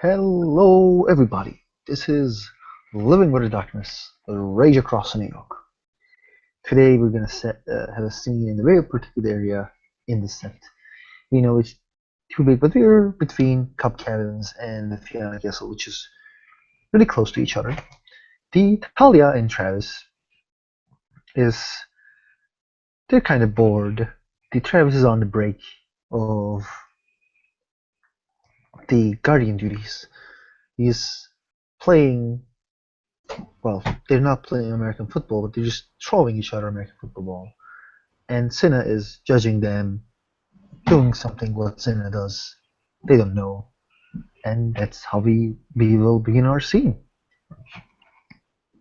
Hello, everybody. This is Living with the Darkness, a Rage Across New York. Today, we're gonna have a scene in a very particular area in the Sept. We know it's too big, but we're between Cub Cabins and the Fiona Castle, which is really close to each other. The Talia and Travis is they're kind of bored. The Travis is on the break of the Guardian duties. He's playing. Well, they're not playing American football, but they're just throwing each other American football ball. And Cinna is judging them doing something what Cinna does. They don't know. And that's how we will begin our scene.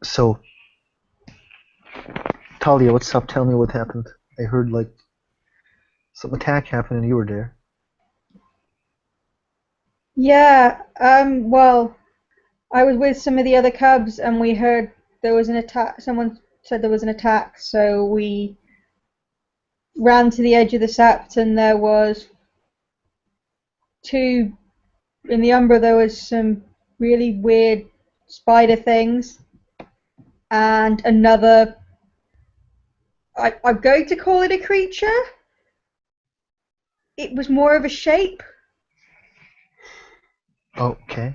So, Talia, what's up? Tell me what happened. I heard like some attack happened and you were there. Yeah, well, I was with some of the other cubs and we heard there was an attack. Someone said there was an attack, so we ran to the edge of the Sept and there was two, in the Umbra there was some really weird spider things and another, I'm going to call it a creature. It was more of a shape. Okay.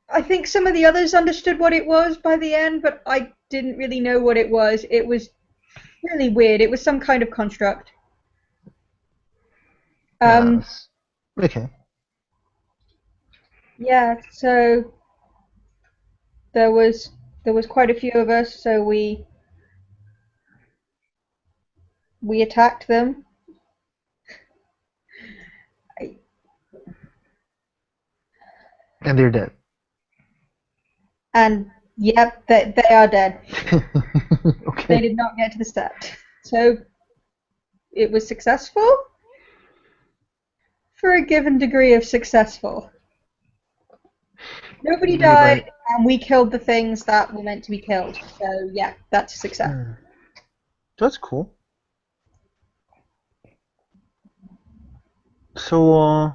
I think some of the others understood what it was by the end, but I didn't really know what it was. It was really weird. It was some kind of construct. Um, Yes. Okay. yeah, so there was quite a few of us, so we attacked them. And they're dead. And yep, they are dead. Okay. They did not get to the Sept. So it was successful for a given degree of successful. Nobody Anybody? died, and we killed the things that were meant to be killed. So yeah, that's a success. That's cool. So,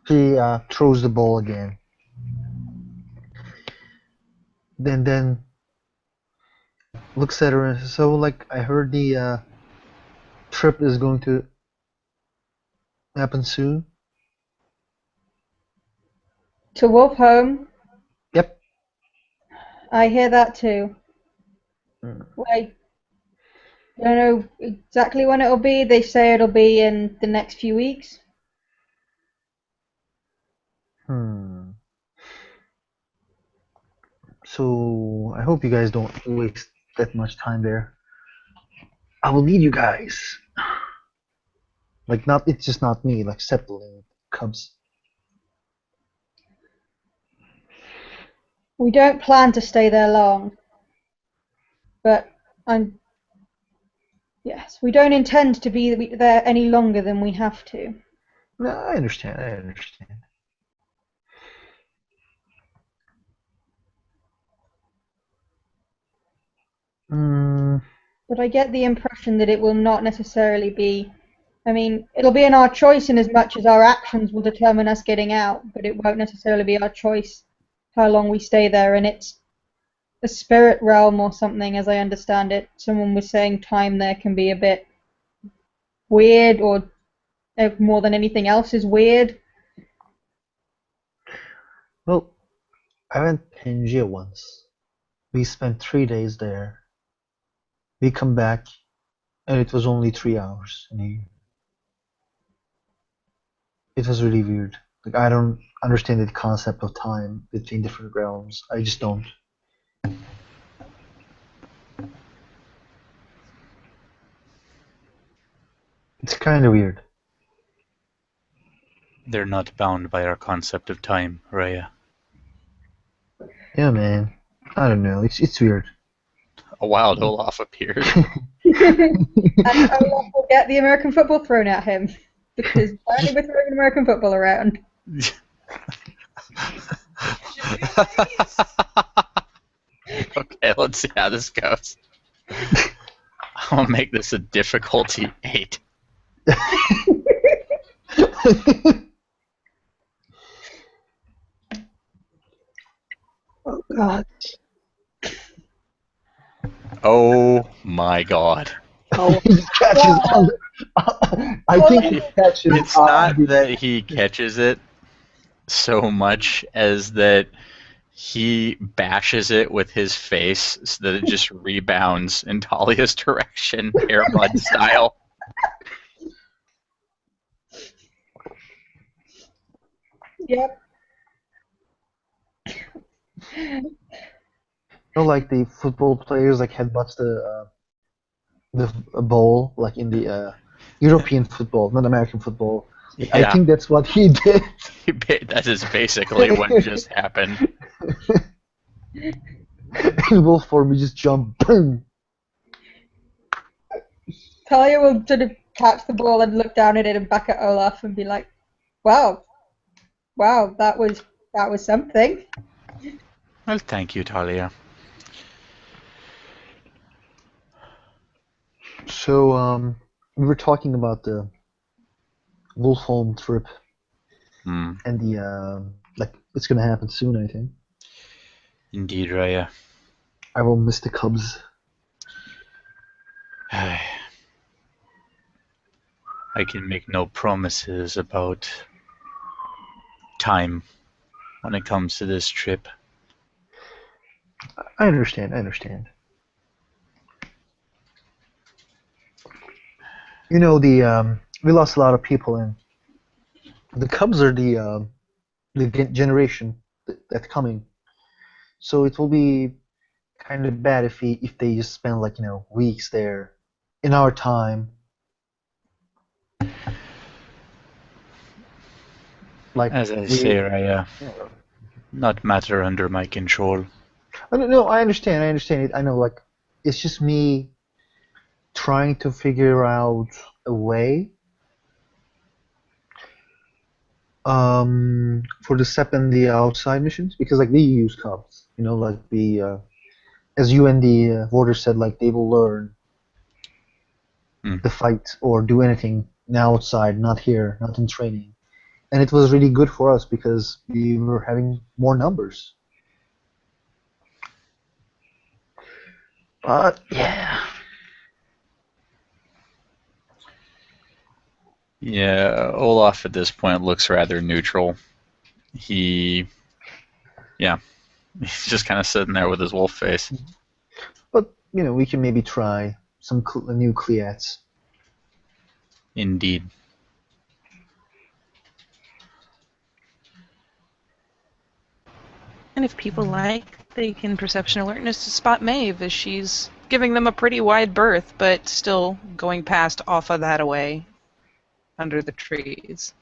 he throws the ball again. Then looks at her and says, "So, like, I heard the trip is going to happen soon." To Wolf Home, Yep. I hear that too. Mm. I don't know exactly when it'll be. They say it'll be in the next few weeks. Hmm. So I hope you guys don't waste that much time there. I will need you guys. Like, not it's just not me. Like Zeppelin, Cubs. We don't plan to stay there long, but yes, we don't intend to be there any longer than we have to. No, I understand. I understand. Hmm. But I get the impression that it will not necessarily be. I mean, it'll be in our choice in as much as our actions will determine us getting out, but it won't necessarily be our choice how long we stay there, and it's a spirit realm or something, as I understand it. Someone was saying time there can be a bit weird, or more than anything else is weird. Well, I went Pangaea once. We spent 3 days there. We come back, and it was only 3 hours. It was really weird. Like, I don't understand the concept of time between different realms. I just don't. It's kind of weird. They're not bound by our concept of time, Raya. Yeah, man. I don't know. It's weird. A wild Olaf appeared. And Olaf will get the American football thrown at him, because apparently we're throwing American football around. Okay, let's see how this goes. I'll make this a difficulty 8. God. Oh my god. Oh, He just catches wow. I think he catches It's not that he catches it so much as that he bashes it with his face so that it just rebounds in Talia's direction, Airbud style. Yep. like the football players like headbutts the ball like in the European football, not American football. I Yeah, think that's what he did. that is basically what just happened. In wolf form, he just jumped. Boom. Talia will sort of catch the ball and look down at it and back at Olaf and be like, "Wow, wow, that was something." Well, thank you, Talia. So we were talking about the Wolfholm trip Hmm. and the like it's gonna happen soon. I think Indeed, Raya. I will miss the Cubs. I can make no promises about time when it comes to this trip. I understand. I understand. You know the we lost a lot of people, and the Cubs are the generation that's coming. So it will be kind of bad if they just spend like weeks there in our time. Like As I we, say, Raya, not matter under my control. I don't know. I understand. I understand it. I know. Like it's just me trying to figure out a way for the Sept and the outside missions because like we use Cubs. Like we as you and the warder said, like they will learn the fight or do anything now outside, not here, not in training. And it was really good for us because we were having more numbers. But yeah, Yeah, Olaf at this point looks rather neutral. He's just kind of sitting there with his wolf face. but we can maybe try some new Cleats. Indeed. And if people like, they can perception alertness to spot Maebh as she's giving them a pretty wide berth, but still going past off of that away under the trees.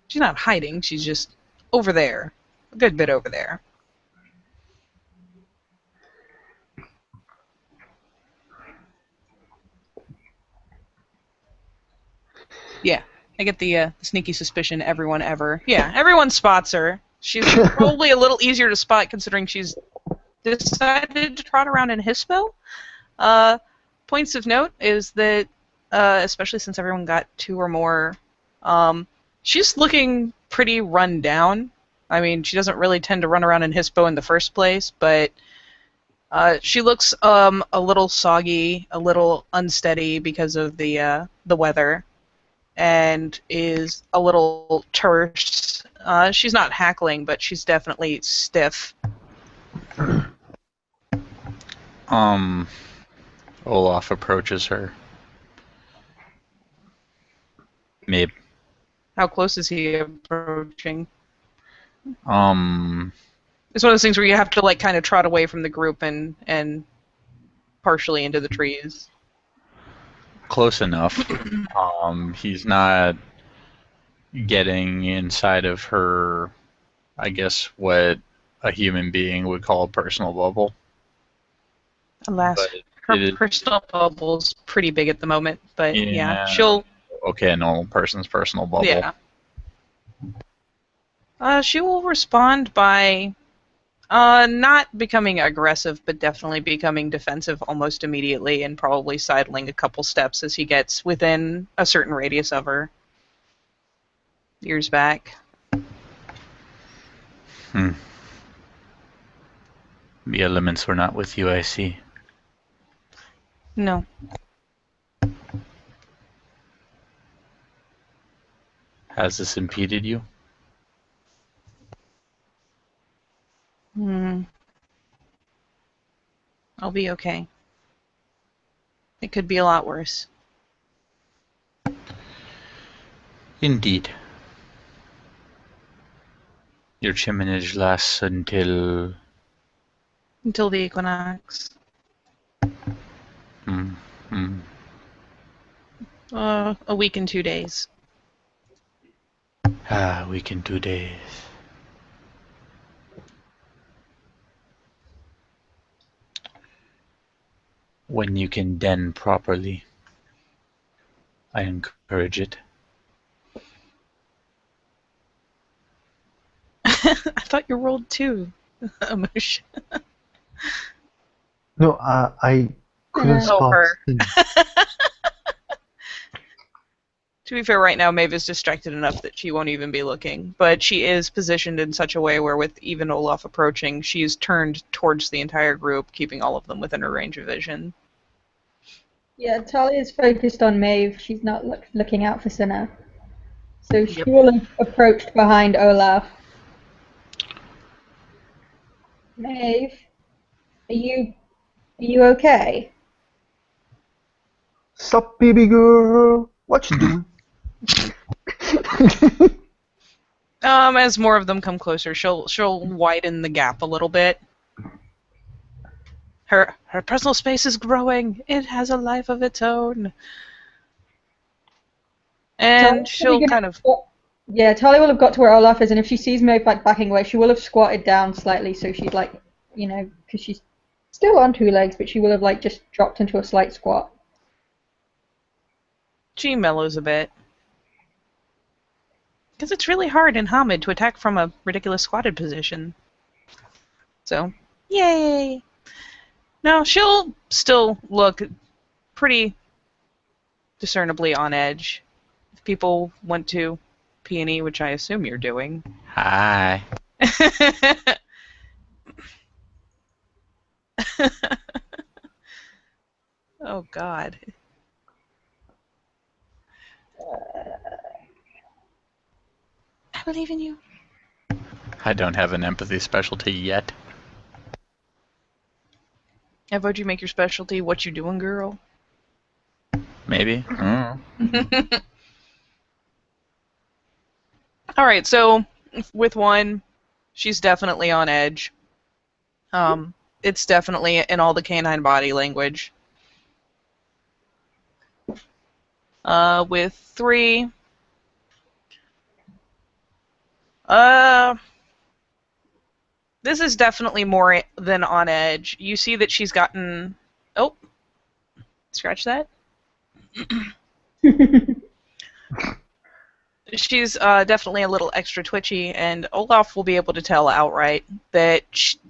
She's not hiding, she's just over there. A good bit over there. Yeah, I get the sneaky suspicion everyone spots her. She's probably a little easier to spot considering she's decided to trot around in Hispo. Points of note is that, especially since everyone got 2 or more, she's looking pretty run down. I mean, she doesn't really tend to run around in Hispo in the first place, but she looks a little soggy, a little unsteady because of the weather, and is a little terse. She's not hackling, but she's definitely stiff. Olaf approaches her. Maebh. How close is he approaching? It's It's one of those things where you have to like kind of trot away from the group and partially into the trees. close enough. He's not getting inside of her, I guess, what a human being would call a personal bubble. Alas, But her personal bubble's pretty big at the moment, but yeah she'll... Okay, a normal person's personal bubble. Yeah. She will respond by Not becoming aggressive, but definitely becoming defensive almost immediately, and probably sidling a couple steps as he gets within a certain radius of her. Ears back. Hmm. The elements were not with you, I see. No. Has this impeded you? I'll be okay. It could be a lot worse. Indeed. Your chiminage lasts until... Until the equinox. A week and 2 days. A week and 2 days. When you can den properly, I encourage it. I thought you rolled 2 emotion. No, I couldn't spot. her. the- To be fair, right now Maeve is distracted enough that she won't even be looking, but she is positioned in such a way where with even Olaf approaching, she's turned towards the entire group, keeping all of them within her range of vision. Yeah, Talia's focused on Maeve. She's not looking out for Cinna. So she Yep. will have approached behind Olaf. Maeve, are you okay? Sup, baby girl? What you doing? As more of them come closer, she'll widen the gap a little bit. Her personal space is growing. It has a life of its own. And she'll kind of... Yeah, Talia will have got to where Olaf is, and if she sees Maeve backing away, she will have squatted down slightly, so she's like, because she's still on 2 legs, but she will have just dropped into a slight squat. She mellows a bit. Because it's really hard in Hamid to attack from a ridiculous squatted position. So, yay! Now, she'll still look pretty discernibly on edge. If people want to P&E, which I assume you're doing. Hi. Oh, God. I believe in you. I don't have an empathy specialty yet. What'd you make your specialty? What you doing, girl? Maybe. Alright, so with one, she's definitely on edge. It's definitely in all the canine body language. With 3, this is definitely more than on edge. You see that she's gotten... Oh, scratch that. She's definitely a little extra twitchy, and Olaf will be able to tell outright that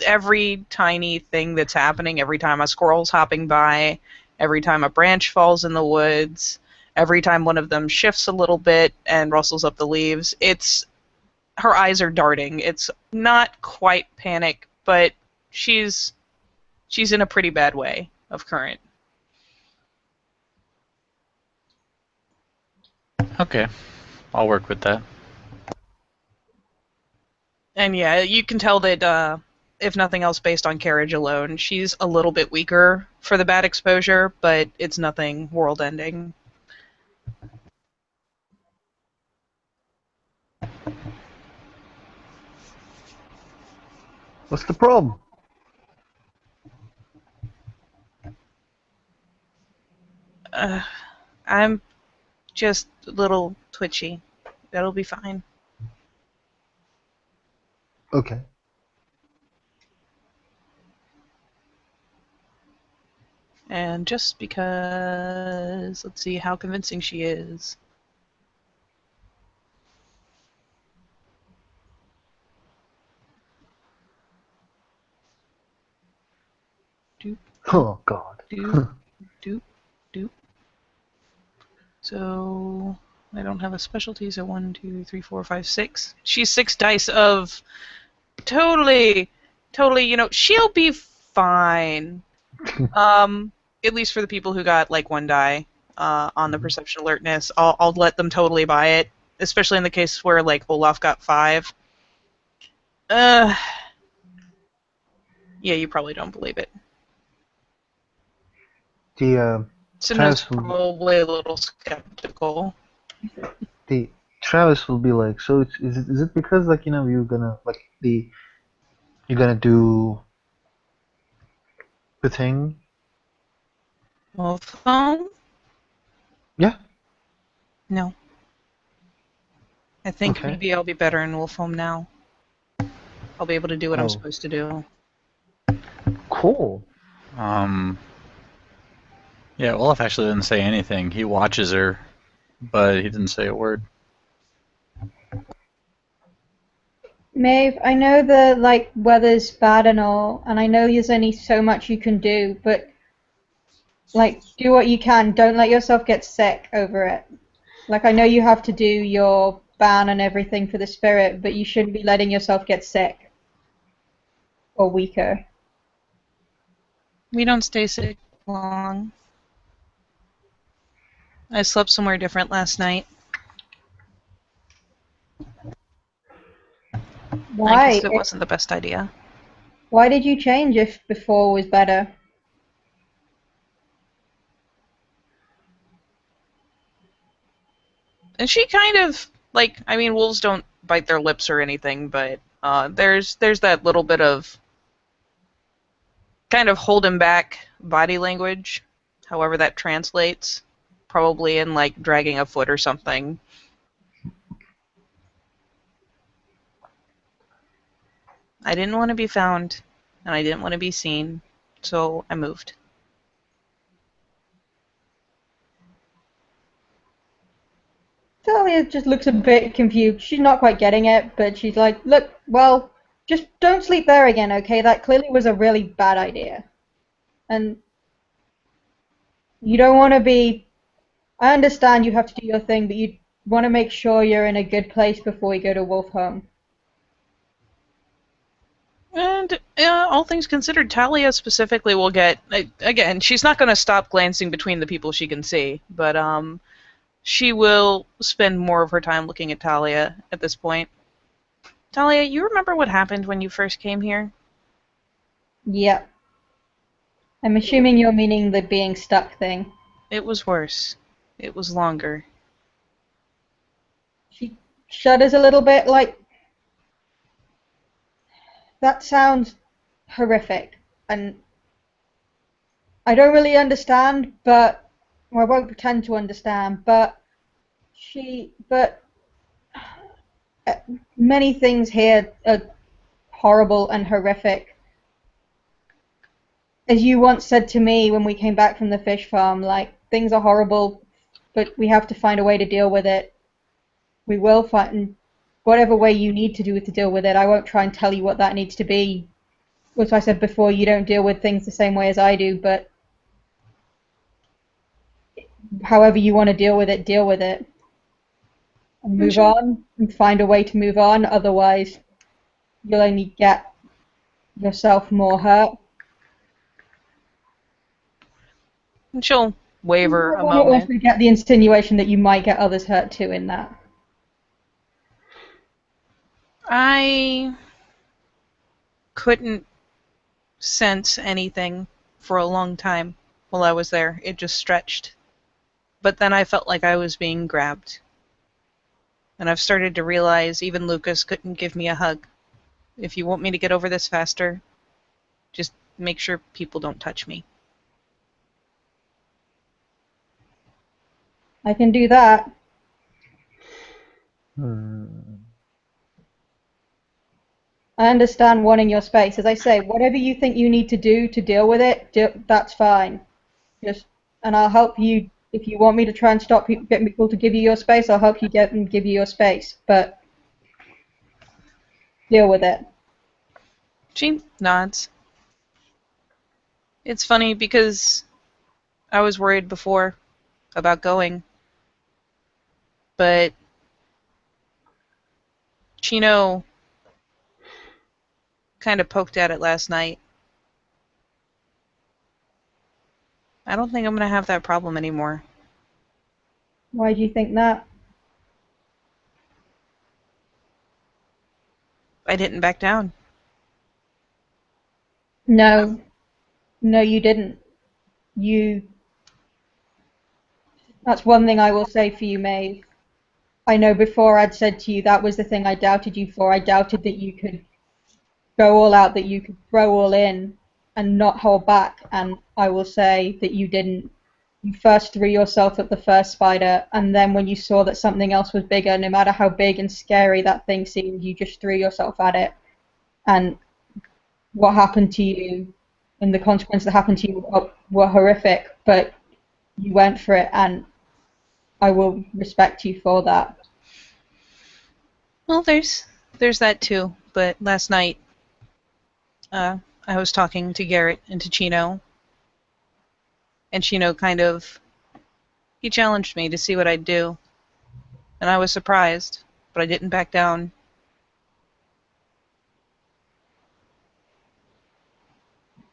every tiny thing that's happening, every time a squirrel's hopping by, every time a branch falls in the woods, every time one of them shifts a little bit and rustles up the leaves, her eyes are darting. It's not quite panic, but she's in a pretty bad way of current. Okay. I'll work with that. And yeah, you can tell that, if nothing else based on carriage alone, she's a little bit weaker for the bad exposure, but it's nothing world-ending. What's the problem? I'm just a little twitchy. That'll be fine. Okay. And just because... Let's see how convincing she is. Oh God. Doop, doop, doop. So I don't have a specialty, so 1, 2, 3, 4, 5, 6. She's 6 dice of totally, she'll be fine. At least for the people who got like 1 die on the perception alertness, I'll let them totally buy it, especially in the case where like Olaf got 5. Yeah, you probably don't believe it. The Simna's Travis will, probably a little skeptical. the Travis will be like, so is it because like you're gonna like you're gonna do the thing? Well, phone? Yeah. No. I think Okay. maybe I'll be better in Wolf Home now. I'll be able to do what I'm Oh, supposed to do. cool. Yeah, Olaf actually didn't say anything. He watches her, but he didn't say a word. Maeve, I know the like weather's bad and all, and I know there's only so much you can do, but like do what you can. Don't let yourself get sick over it. Like I know you have to do your ban and everything for the spirit, but you shouldn't be letting yourself get sick or weaker. We don't stay sick long. I slept somewhere different last night. I Why? guess it wasn't the best idea. Why did you change if before was better? And she kind of, like, I mean, wolves don't bite their lips or anything, but there's that little bit of kind of holding back body language, however that translates. Probably in, like, dragging a foot or something. I didn't want to be found, and I didn't want to be seen, so I moved. Talia just looks a bit confused. She's not quite getting it, but she's like, look, well, just don't sleep there again, okay? That clearly was a really bad idea. And you don't want to be... I understand you have to do your thing, but you want to make sure you're in a good place before you go to Wolf Home. And all things considered, Talia specifically will get... Again, she's not going to stop glancing between the people she can see, but she will spend more of her time looking at Talia at this point. Talia, you remember what happened when you first came here? Yep. I'm assuming you're meaning the being stuck thing. It was worse. It was longer. She shudders a little bit, like, that sounds horrific. And I don't really understand, but well, I won't pretend to understand, but many things here are horrible and horrific. As you once said to me when we came back from the fish farm, like, things are horrible, but we have to find a way to deal with it. We will find whatever way you need to do to deal with it. I won't try and tell you what that needs to be. Which I said before, you don't deal with things the same way as I do, but however you want to deal with it, deal with it. And move on and find a way to move on, otherwise you'll only get yourself more hurt. And she'll waver a I moment. also get the insinuation that you might get others hurt too in that. I couldn't sense anything for a long time while I was there. It just stretched. But then I felt like I was being grabbed. And I've started to realize even Lucas couldn't give me a hug. If you want me to get over this faster, just make sure people don't touch me. I can do that. I understand wanting your space. As I say, whatever you think you need to do to deal with it, that's fine. And I'll help you. If you want me to try and stop people, get people to give you your space, I'll help you get them to give you your space. But deal with it. She nods. It's funny because I was worried before about going, but Chino kind of poked at it last night. I don't think I'm going to have that problem anymore. Why do you think that? I didn't back down. No. No, you didn't. That's one thing I will say for you, Maeve. I know before I'd said to you that was the thing I doubted you for. I doubted that you could go all out, that you could throw all in and not hold back, and I will say that you didn't. You first threw yourself at the first spider, and then when you saw that something else was bigger, no matter how big and scary that thing seemed, you just threw yourself at it. And what happened to you and the consequences that happened to you were horrific, but you went for it, and I will respect you for that. Well, there's that too. But last night, I was talking to Garrett and to Chino, and Chino he challenged me to see what I'd do, and I was surprised, but I didn't back down.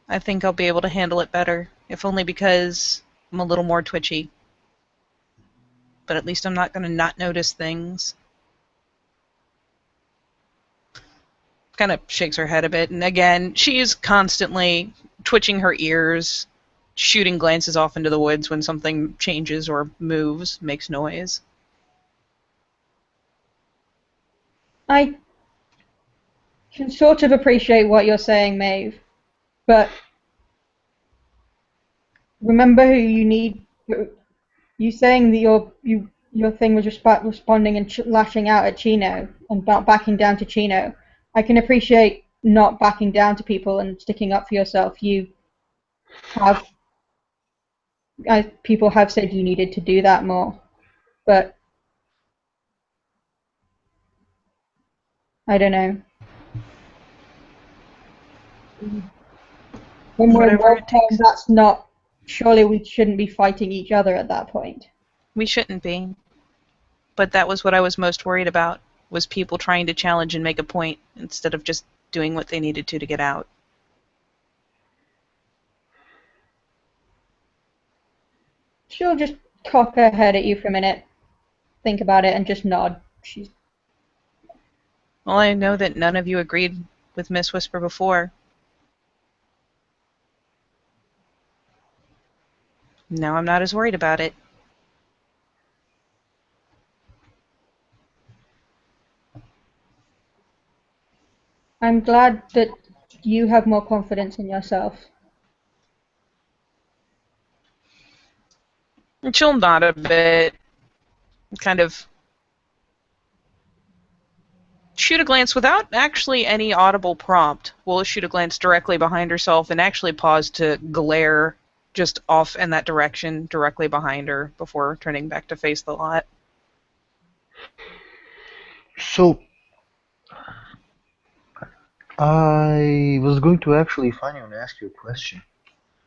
I think I'll be able to handle it better, if only because I'm a little more twitchy. But at least I'm not going to not notice things. Kind of shakes her head a bit, and again, she's constantly twitching her ears, shooting glances off into the woods when something changes or moves, makes noise. I can sort of appreciate what you're saying, Maeve, but remember who you need. You saying that your thing was responding and lashing out at Chino and not backing down to Chino. I can appreciate not backing down to people and sticking up for yourself. People have said you needed to do that more, but I don't know. When we're Whatever it takes. that's not. Surely we shouldn't be fighting each other at that point. We shouldn't be. But that was what I was most worried about, was people trying to challenge and make a point instead of just doing what they needed to get out. She'll just cock her head at you for a minute, think about it, and just nod. Well, I know that none of you agreed with Miss Whisper before. Now I'm not as worried about it. I'm glad that you have more confidence in yourself. And she'll nod a bit, kind of shoot a glance without actually any audible prompt. We'll shoot a glance directly behind herself and actually pause to glare just off in that direction, directly behind her, before turning back to face the lot. So, I was going to actually finally ask you a question.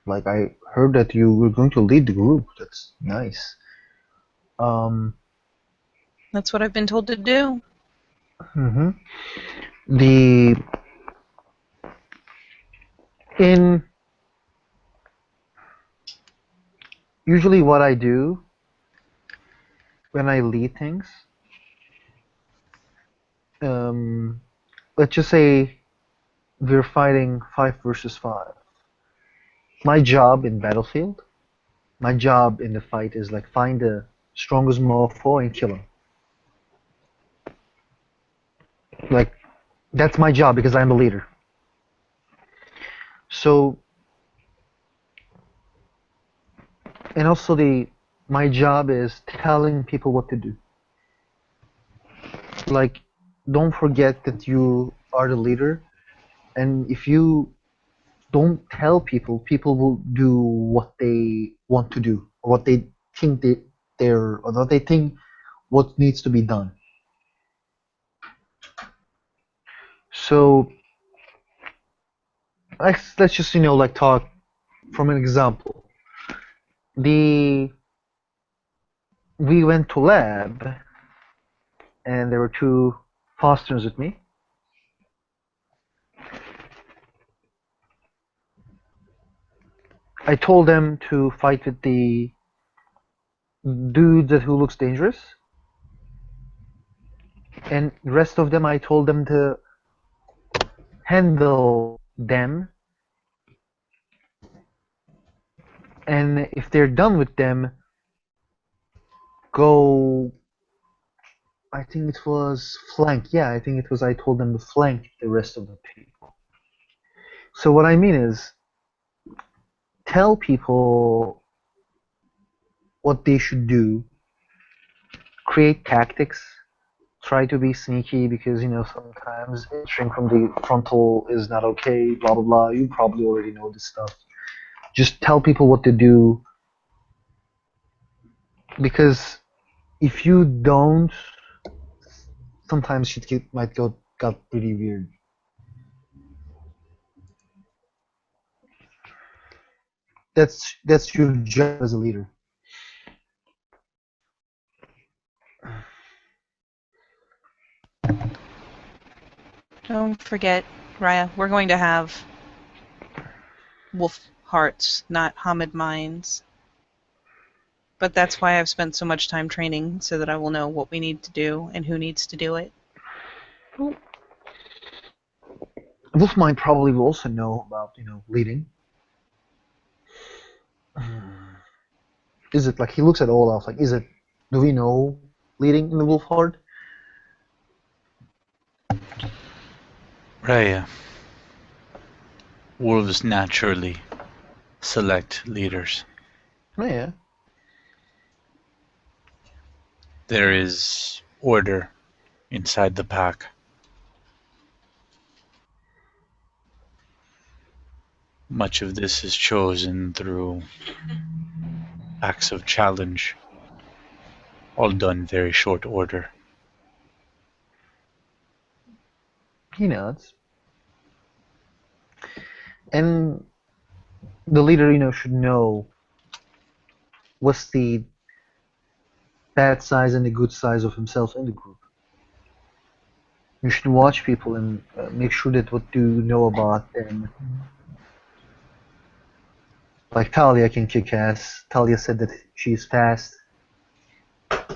Like, I heard that you were going to lead the group. That's nice. That's what I've been told to do. Mm-hmm. Usually what I do when I lead things, let's just say we're fighting 5 versus 5. My job in battlefield, my job in the fight is like find the strongest mofo and kill him. Like, that's my job because I'm the leader. So, and also my job is telling people what to do. Like, don't forget that you are the leader, and if you don't tell people, people will do what they want to do, or what they think or what they think what needs to be done. So let's just like talk from an example, we went to lab, and there were two Fosters with me. I told them to fight with the dude who looks dangerous, and the rest of them I told them to handle them, and if they're done with them, go. I think it was flank. Yeah, I think it was. I told them to flank the rest of the people. So what I mean is, tell people what they should do. Create tactics. Try to be sneaky because sometimes entering from the frontal is not okay. Blah blah blah. You probably already know this stuff. Just tell people what to do, because if you don't, sometimes shit might got pretty weird. That's your job as a leader. Don't forget, Raya, we're going to have wolf hearts, not Hamid minds. But that's why I've spent so much time training, so that I will know what we need to do and who needs to do it. Wolfmind probably will also know about leading. Is it like he looks at Olaf like, do we know leading in the wolf horde? Raya. Wolves naturally select leaders. Oh, yeah. There is order inside the pack. Much of this is chosen through acts of challenge, all done in very short order. He nods. And the leader, should know what's the bad size and the good size of himself in the group. You should watch people and make sure that what you know about them. Like Talia can kick ass. Talia said that she's fast.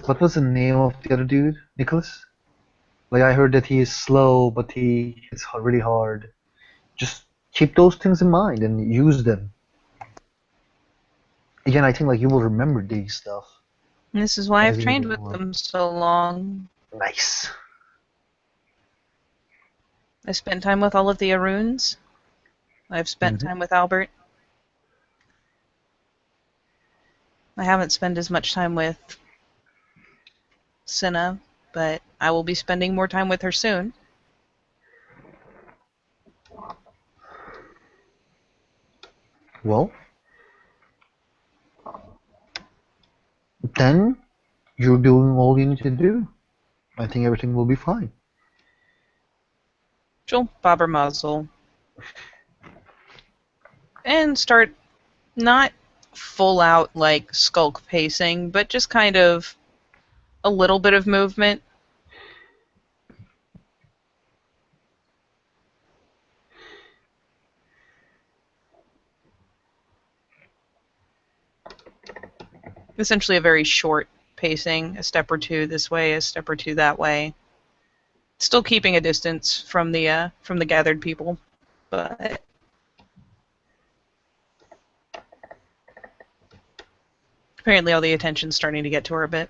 What was the name of the other dude? Nicholas? Like I heard that he is slow, but he hits really hard. Just keep those things in mind and use them. Again, I think like you will remember these stuff. And this is why I've As you trained go with on. them so long. Nice. I spent time with all of the Aruns. I've spent time with Albert. I haven't spent as much time with Cinna, but I will be spending more time with her soon. Well, then you're doing all you need to do. I think everything will be fine. She'll bob her muzzle and start not full out like skulk pacing, but just kind of a little bit of movement. Essentially a very short pacing, a step or two this way, a step or two that way. Still keeping a distance from the gathered people, but apparently all the attention's starting to get to her a bit.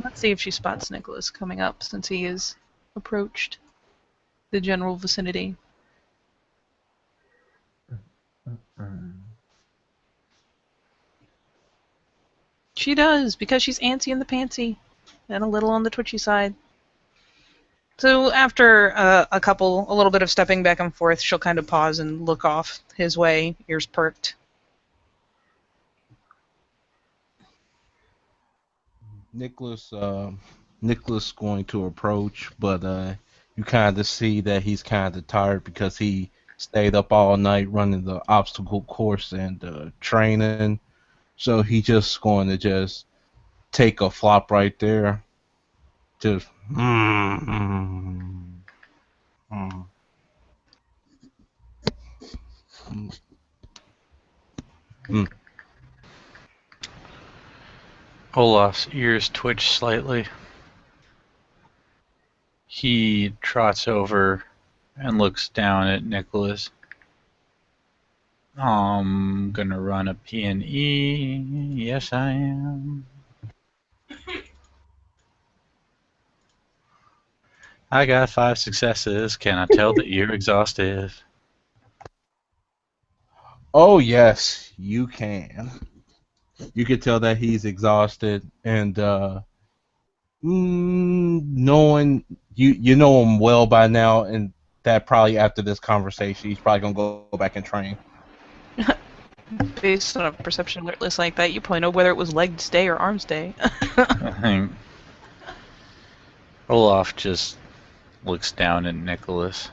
Let's see if she spots Nicholas coming up, since he is approached the general vicinity. She does, because she's antsy in the pantsy, and a little on the twitchy side. So after a little bit of stepping back and forth, she'll kind of pause and look off his way, ears perked. Nicholas Nicholas going to approach, but you kind of see that he's kind of tired because he stayed up all night running the obstacle course and training. So he just going to just take a flop right there. Just Olaf's ears twitch slightly. He trots over and looks down at Nicholas. I'm gonna run a P&E. Yes, I am. I got 5 successes. Can I tell that you're exhausted? Oh yes, you can. You can tell that he's exhausted, and knowing you know him well by now, and that probably after this conversation, he's probably gonna go back and train. Based on a perception alert list like that, you probably know whether it was legs day or arms day. I think Olaf just looks down at Nicholas.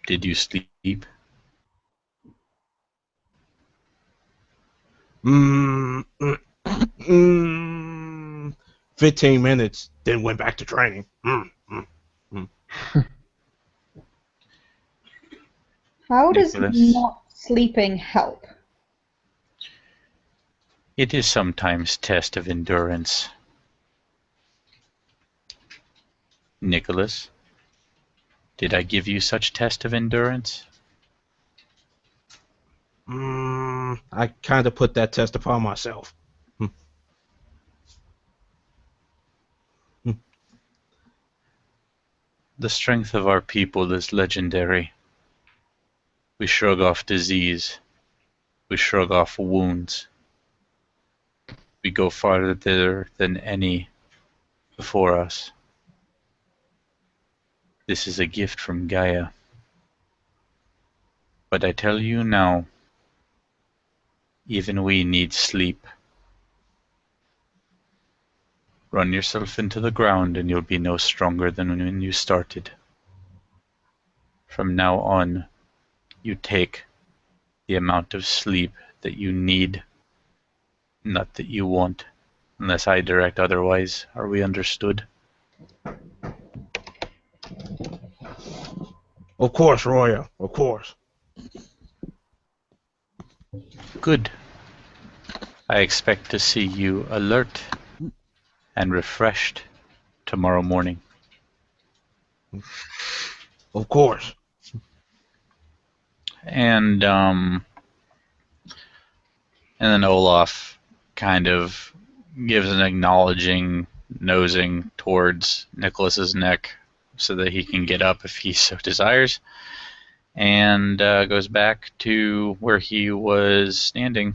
Did you sleep? 15 minutes, then went back to training. How does Nicholas. not sleeping help? It is sometimes test of endurance. Nicholas, did I give you such test of endurance? I kind of put that test upon myself. The strength of our people is legendary. We shrug off disease. We shrug off wounds. We go farther than any before us. This is a gift from Gaia. But I tell you now, even we need sleep. Run yourself into the ground and you'll be no stronger than when you started. From now on, you take the amount of sleep that you need, not that you want, unless I direct otherwise. Are we understood? Of course, Roya, of course. Good. I expect to see you alert and refreshed tomorrow morning. Of course. And then Olaf kind of gives an acknowledging nosing towards Nicholas's neck so that he can get up if he so desires, and goes back to where he was standing.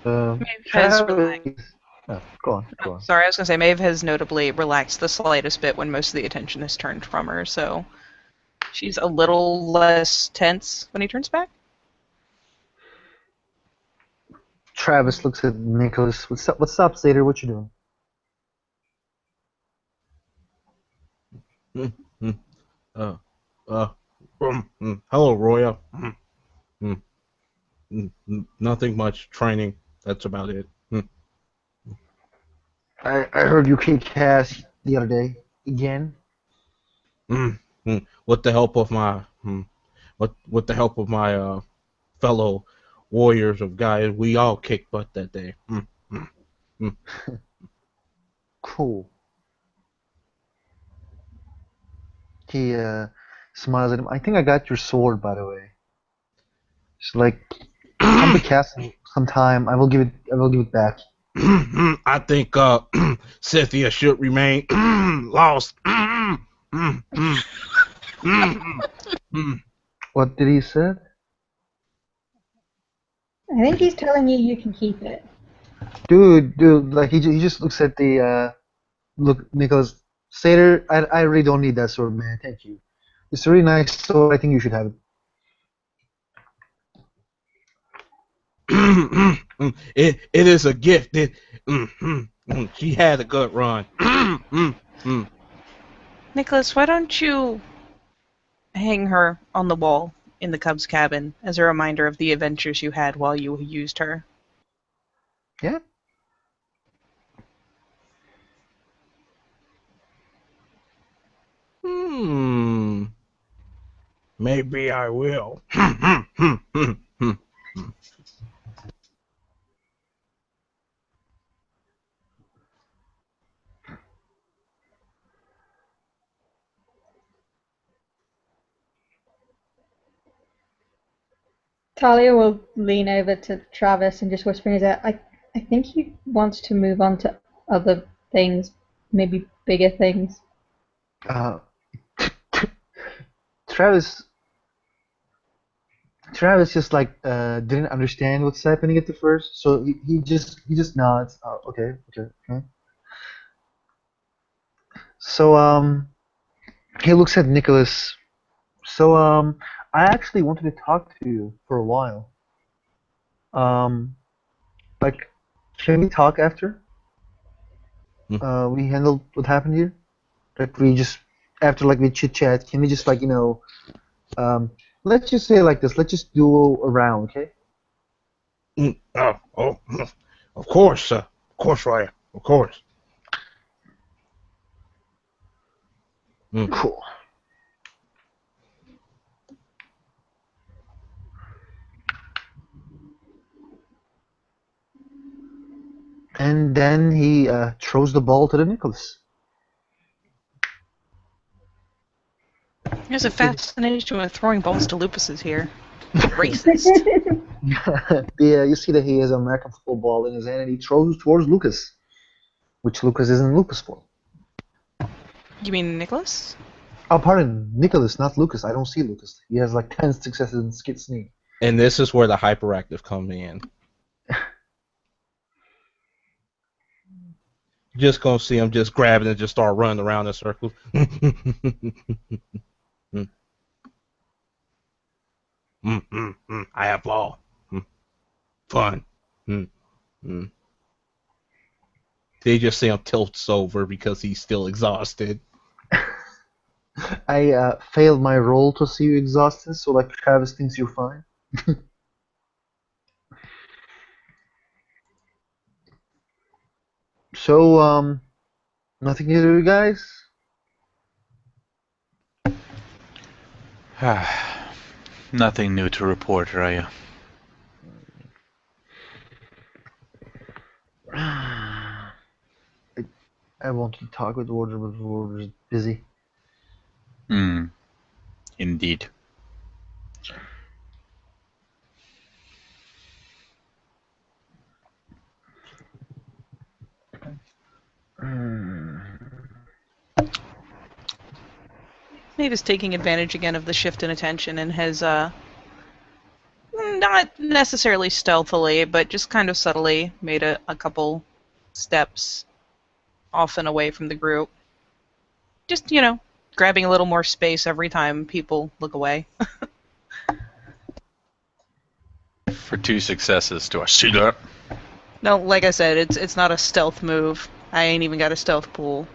Maebh has relaxed. Oh, go on. Sorry, I was going to say, Maebh has notably relaxed the slightest bit when most of the attention is turned from her, so she's a little less tense when he turns back. Travis looks at Nicholas. What's up, Satyr? What you doing? Hello, Roya. Nothing much. Training. That's about it. I heard you kicked ass the other day again. With the help of my with the help of my fellow warriors of Gaia, we all kicked butt that day. Cool. He smiles at him. I think I got your sword, by the way. It's like, come to castle sometime. I will give it back. I think Cynthia should remain lost. What did he say? I think he's telling you can keep it. Dude, like he just looks at the look, Nicholas. Satyr, I really don't need that sword, man. Thank you. It's a really nice sword. I think you should have it. It is a gift. She had a good run. Nicholas, why don't you hang her on the wall in the Cubs' cabin as a reminder of the adventures you had while you used her? Yeah. Maybe I will. Talia will lean over to Travis and just whisper in his ear, I think he wants to move on to other things, maybe bigger things. Uh, Travis just like didn't understand what's happening at the first, so he just nods. Oh, okay. So he looks at Nicholas. So I actually wanted to talk to you for a while. Um, like, can we talk after we handled what happened here? Like we just after like we chit chat, can we just like let's just say it like this. Let's just duel around, okay? Of course, Ryan. Of course. Cool. And then he throws the ball to the Nicholas. There's a fascination with throwing balls to Lupuses here. Racist. You see that he has an American football ball in his hand, and he throws towards Lucas, which Lucas is in Lucas for. You mean Nicholas? Oh, pardon, Nicholas, not Lucas. I don't see Lucas. He has like 10 successes in Skid Sneak. And this is where the hyperactive come in. Just gonna see him just grabbing and just start running around in circles. I have ball. Fun. They just see him tilts over because he's still exhausted. I failed my roll to see you exhausted, so like Travis thinks you're fine. So, nothing to do, guys? Nothing new to report, Raya. I wanted to talk with Order, but Order's busy. Indeed. Maebh is taking advantage again of the shift in attention and has, not necessarily stealthily, but just kind of subtly made a couple steps off and away from the group. Just, grabbing a little more space every time people look away. For 2 successes, do I see that? No, like I said, it's not a stealth move. I ain't even got a stealth pool.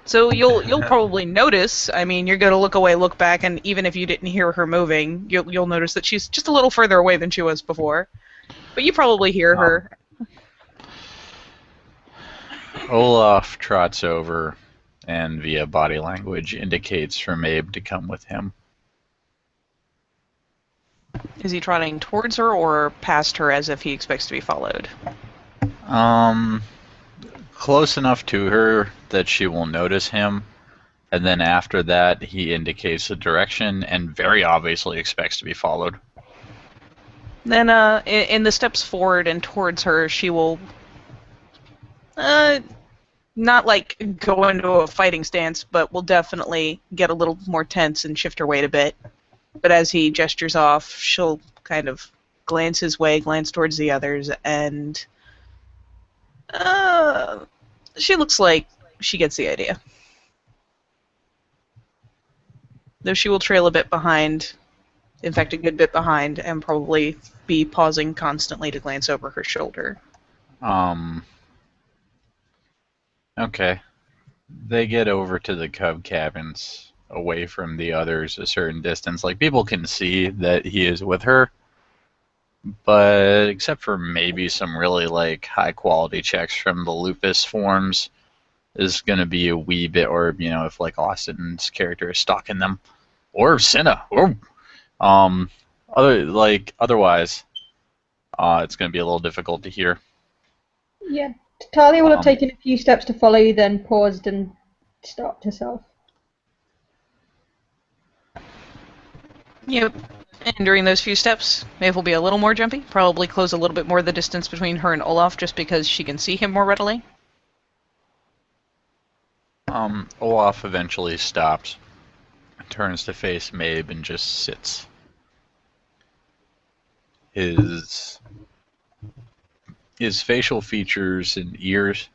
So you'll probably notice. I mean, you're gonna look away, look back, and even if you didn't hear her moving, you'll notice that she's just a little further away than she was before. But you probably hear her. Olaf trots over and via body language indicates for Maebh to come with him. Is he trotting towards her or past her as if he expects to be followed? Close enough to her that she will notice him, and then after that he indicates the direction and very obviously expects to be followed. Then in the steps forward and towards her, she will not like go into a fighting stance, but will definitely get a little more tense and shift her weight a bit. But as he gestures off, she'll kind of glance his way, glance towards the others, and she looks like she gets the idea. Though she will trail a bit behind, in fact a good bit behind, and probably be pausing constantly to glance over her shoulder. Okay. They get over to the cub cabins, away from the others a certain distance. Like, people can see that he is with her, but except for maybe some really, like, high-quality checks from the Lupus forms, is going to be a wee bit, or, you know, if, like, Austin's character is stalking them, or Cinna, or, otherwise, it's going to be a little difficult to hear. Yeah. Talia will have taken a few steps to follow you, then paused and stopped herself. Yep. And during those few steps, Maeve will be a little more jumpy, probably close a little bit more the distance between her and Olaf just because she can see him more readily. Olaf eventually stops, turns to face Maebh, and just sits. His facial features and ears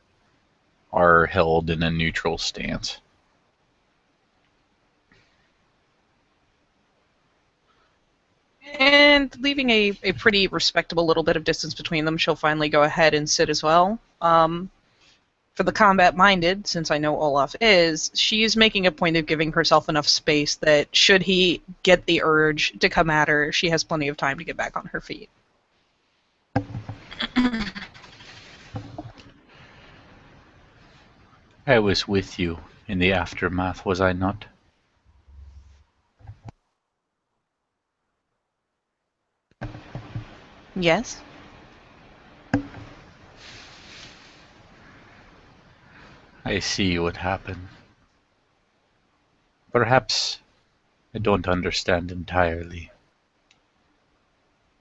are held in a neutral stance. And leaving a pretty respectable little bit of distance between them, she'll finally go ahead and sit as well. For the combat-minded, since I know Olaf is, she's making a point of giving herself enough space that should he get the urge to come at her, she has plenty of time to get back on her feet. I was with you in the aftermath, was I not? Yes? I see what happened. Perhaps I don't understand entirely,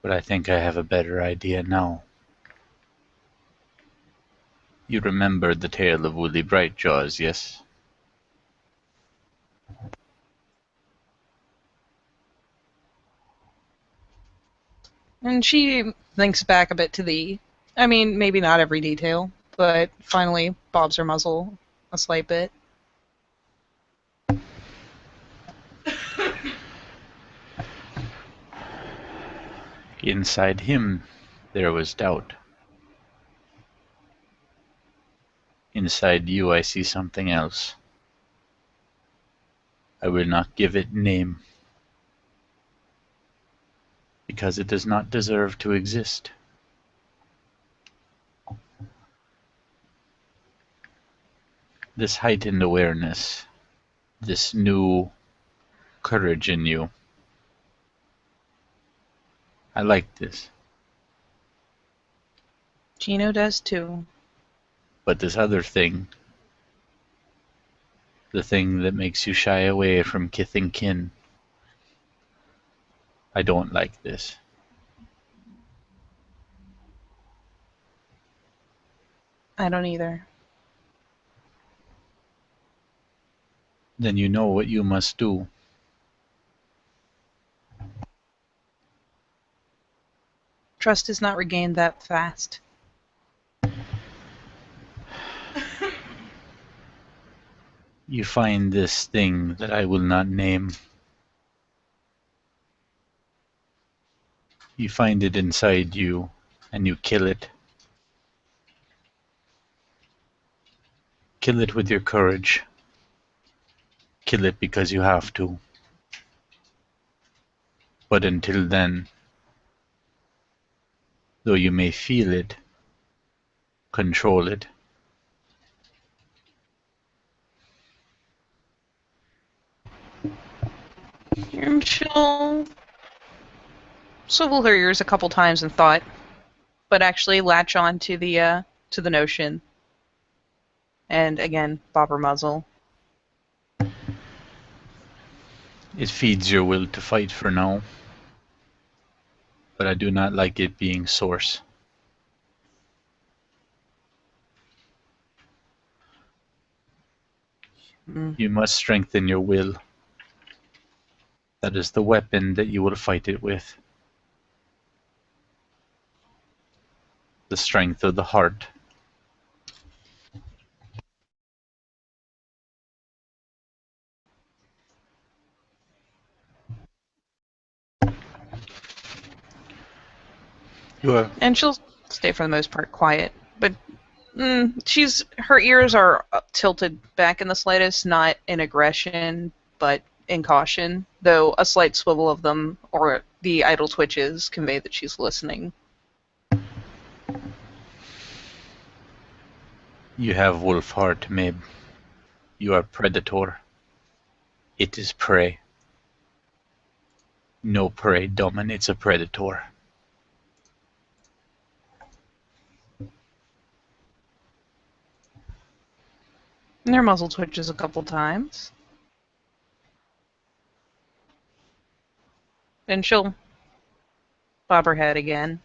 but I think I have a better idea now. You remember the tale of Woolly Brightjaws, yes? And she thinks back a bit to maybe not every detail, but finally bobs her muzzle a slight bit. Inside him, there was doubt. Inside you, I see something else. I will not give it name, because it does not deserve to exist. This heightened awareness, this new courage in you, I like this. Gino does too. But this other thing, the thing that makes you shy away from kith and kin, I don't like this. I don't either. Then you know what you must do. Trust is not regained that fast. You find this thing that I will not name. You find it inside you, and you kill it. Kill it with your courage. Kill it because you have to. But until then, though you may feel it, control it. And she'll swivel her ears a couple times in thought, but actually latch on to the notion. And again, bob her muzzle. It feeds your will to fight for now, but I do not like it being source. You must strengthen your will. That is the weapon that you will fight it with. The strength of the heart. And she'll stay for the most part quiet, but her ears are tilted back in the slightest, not in aggression, but in caution, though a slight swivel of them or the idle twitches convey that she's listening. You have wolf heart, Maebh. You are predator. It is prey. No prey dominates a predator. And her muzzle twitches a couple times. Then she'll bob her head again.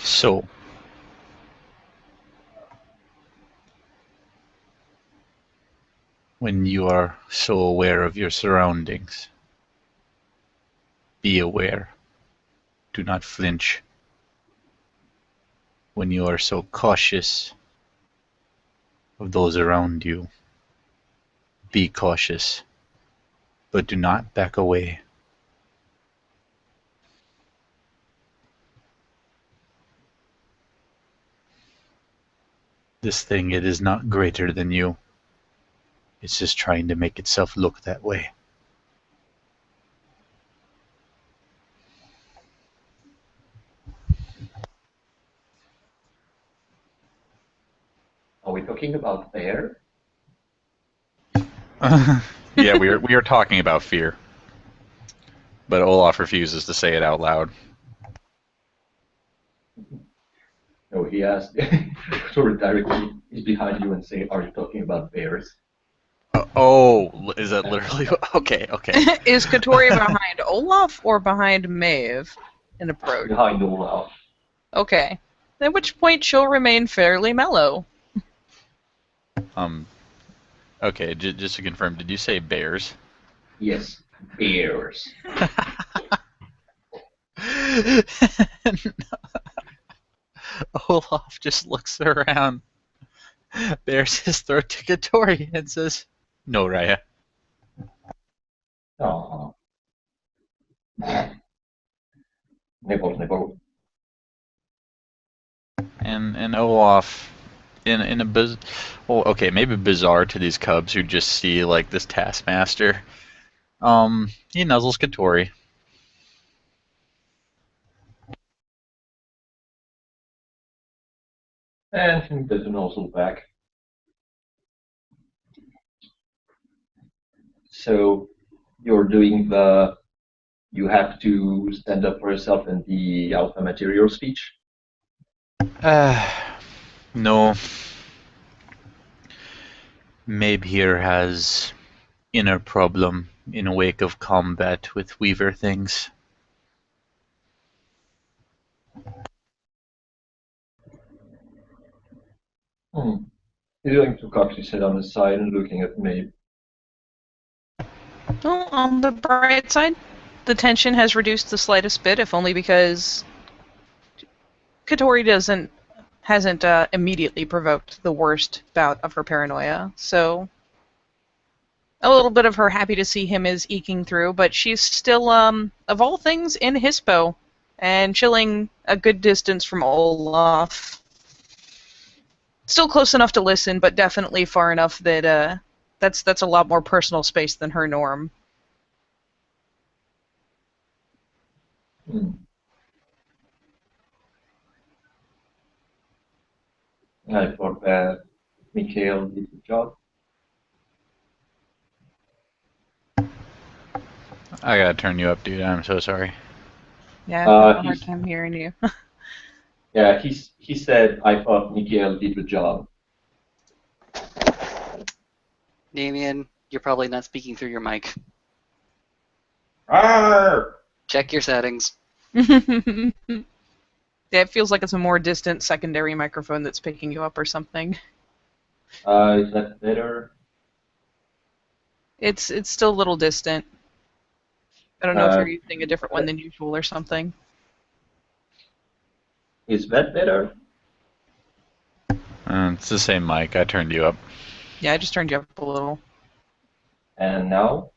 So, when you are so aware of your surroundings, be aware. Do not flinch. When you are so cautious of those around you, be cautious, but do not back away. This thing, it is not greater than you. It's just trying to make itself look that way. Are we talking about bear? Yeah, we are talking about fear. But Olaf refuses to say it out loud. No, he asked sort of directly, he's behind you and saying, are you talking about bears? Oh, is that literally? Okay. Is Katori behind Olaf or behind Maebh in approach? Behind Olaf. Okay. At which point she'll remain fairly mellow. Okay, just to confirm, did you say bears? Yes, bears. Olaf just looks around, bares his throat to Katori, and says, "No, Raya." Oh. Nibble. And Olaf, in a maybe bizarre to these cubs who just see like this taskmaster. He nuzzles Katori. And he does a nozzle back. So you're doing you have to stand up for yourself in the alpha material speech? No. Maebh here has inner problem in wake of combat with Weaver things. He's going to cock his head on the side and looking at me. Well, on the bright side, the tension has reduced the slightest bit, if only because Katori hasn't immediately provoked the worst bout of her paranoia. So a little bit of her happy to see him is eking through, but she's still, of all things, in Hispo and chilling a good distance from Olaf. Still close enough to listen, but definitely far enough that that's a lot more personal space than her norm. I thought that Mikhail did the job. I gotta turn you up, dude. I'm so sorry. Yeah, I have a hard time hearing you. Yeah, he said, I thought Mikhail did the job. Damien, you're probably not speaking through your mic. Arr! Check your settings. Yeah, it feels like it's a more distant secondary microphone that's picking you up or something. Is that better? It's still a little distant. I don't know if you're using a different one than usual or something. Is that better? It's the same mic. I turned you up. Yeah, I just turned you up a little. And now?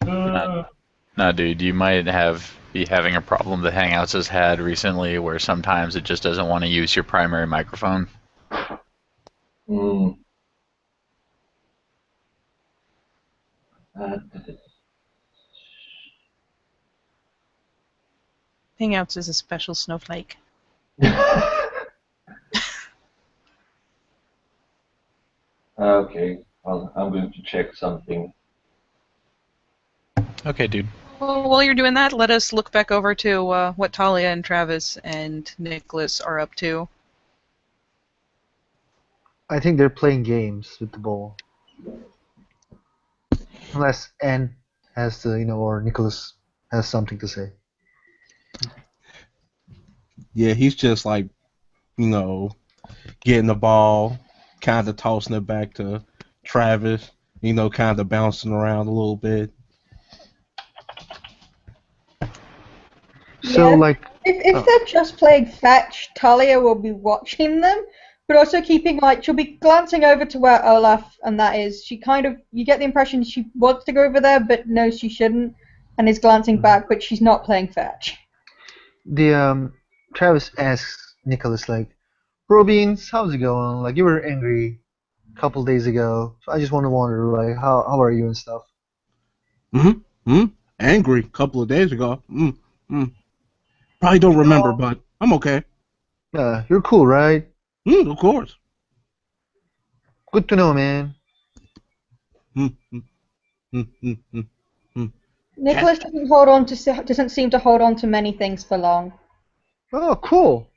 No, dude, you might be having a problem that Hangouts has had recently where sometimes it just doesn't want to use your primary microphone. Hmm. Hangouts is a special snowflake. Okay, well, I'm going to check something. Okay, dude. Well, while you're doing that, let us look back over to what Talia and Travis and Nicholas are up to. I think they're playing games with the ball. Unless Anne has to, or Nicholas has something to say. Yeah, he's just like, getting the ball, kind of tossing it back to Travis, kind of bouncing around a little bit. So, Yeah. like, If they're just playing fetch, Talia will be watching them, but also she'll be glancing over to where Olaf and that is. She you get the impression she wants to go over there, but knows she shouldn't, and is glancing back, but she's not playing fetch. Travis asks Nicholas, like, Bro Beans, how's it going? Like, you were angry a couple days ago, so I just want to wonder, like, how are you and stuff? Angry a couple of days ago. Probably don't remember, but I'm okay. You're cool, right? Of course. Good to know, man. Nicholas doesn't seem to hold on to many things for long. Oh, cool.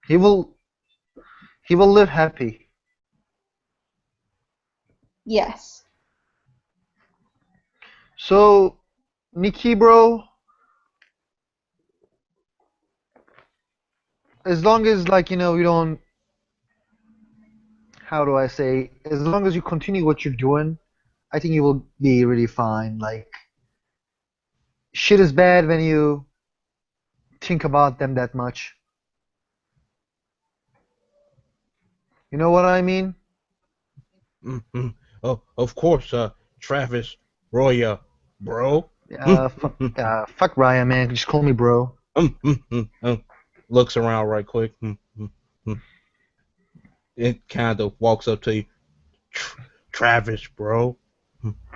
He will live happy. Yes. So, Nikki, bro, as long as, like, you don't, how do I say, as long as you continue what you're doing, I think you will be really fine. Like, shit is bad when you think about them that much. You know what I mean? Oh, of course, Travis, Roya, bro. Fuck Ryan, man. Just call me bro. Looks around right quick. It kind of walks up to you. Travis, bro.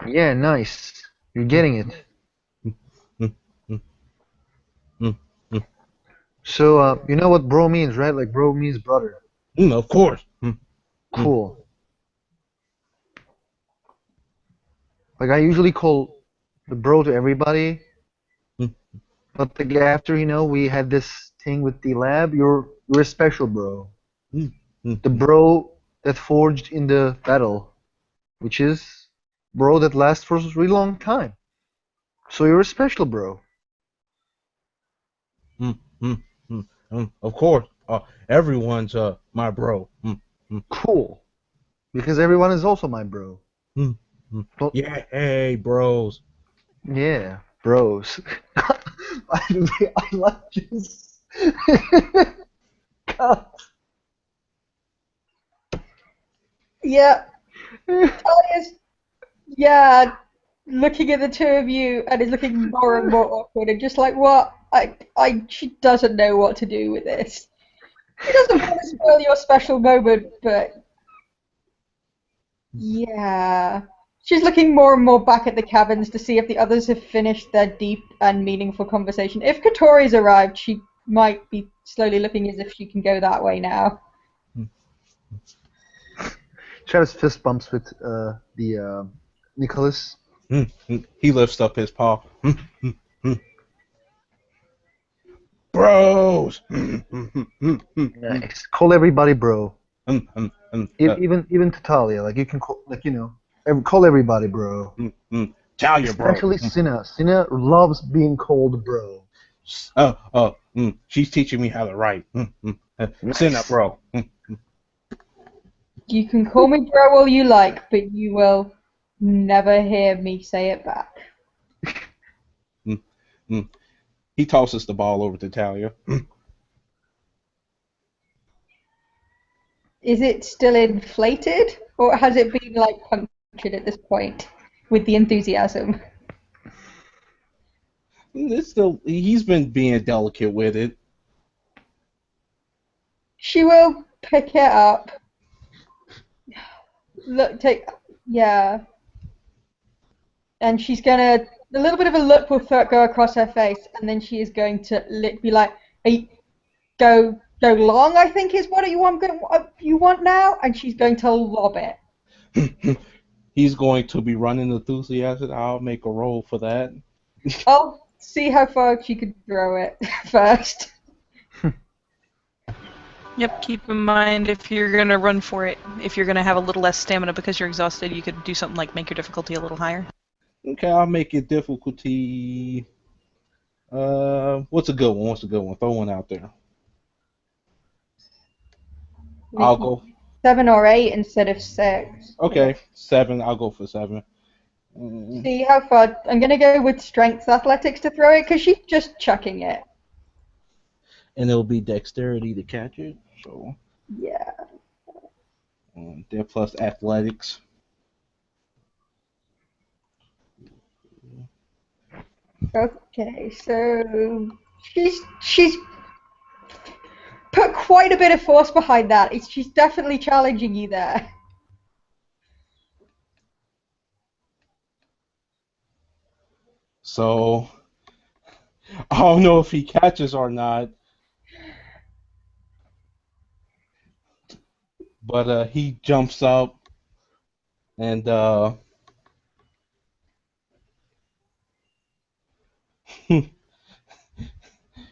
Yeah, nice. You're getting it. So, you know what bro means, right? Like, bro means brother. Of course. Cool. Like, I usually call the bro to everybody, but after, we had this thing with the lab, you're a special bro. The bro that forged in the battle, which is bro that lasts for a really long time. So you're a special bro. Of course. Everyone's my bro. Cool. Because everyone is also my bro. Yeah, hey, bros. Yeah, bros. By the way, I like this. God. Yeah. Talia's, looking at the two of you and is looking more and more awkward and just like, what? She doesn't know what to do with this. She doesn't want to spoil your special moment, but yeah. She's looking more and more back at the cabins to see if the others have finished their deep and meaningful conversation. If Katori's arrived, she might be slowly looking as if she can go that way now. Travis fist bumps with the Nicholas. He lifts up his paw. Bros. Nice. Call everybody bro. Even to Talia, like you can call, like call everybody bro. Talia, bro. Especially Cinna. Cinna loves being called bro. She's teaching me how to write. Nice. Cinna, bro. You can call me bro all you like, but you will never hear me say it back. He tosses the ball over to Talia. Is it still inflated, or has it been like punctured at this point with the enthusiasm? It's still, he's been being delicate with it. She will pick it up. Look, yeah. And she's gonna, a little bit of a look will go across her face, and then she is going to be like, go long, I think is what you want now, and she's going to lob it. He's going to be running enthusiastic. I'll make a roll for that. I'll see how far she could throw it first. Yep, keep in mind if you're going to run for it, if you're going to have a little less stamina because you're exhausted, you could do something like make your difficulty a little higher. Okay, I'll make it difficulty. What's a good one? Throw one out there. I'll go 7 or 8 instead of 6. Okay, 7. I'll go for 7. See how far. I'm going to go with strength athletics to throw it because she's just chucking it. And it'll be dexterity to catch it. So yeah. Then plus athletics. Okay, so she's put quite a bit of force behind that. She's definitely challenging you there. So I don't know if he catches or not. But he jumps up and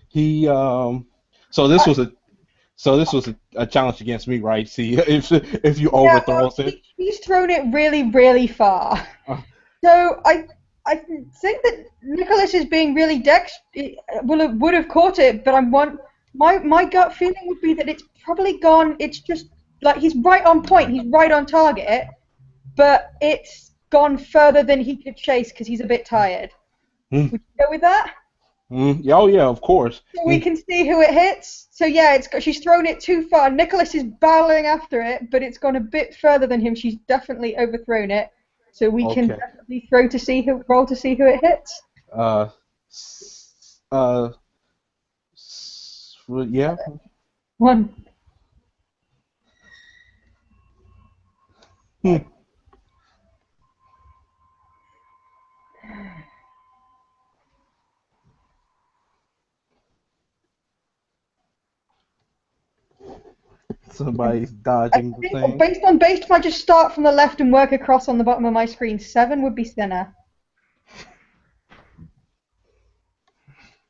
he so this was a challenge against me, right? See if you overthrow it. He's thrown it really, really far. So I think that Nicholas is being really would have caught it, but my gut feeling would be that it's probably gone. It's just like he's right on point. He's right on target, but it's gone further than he could chase because he's a bit tired. Would you go with that? Oh yeah, of course. So we can see who it hits. So yeah, she's thrown it too far. Nicholas is barreling after it, but it's gone a bit further than him. She's definitely overthrown it. So we can definitely roll to see who it hits. Yeah. 1. Somebody's dodging the thing. Based on if I just start from the left and work across on the bottom of my screen, 7 would be Sinner.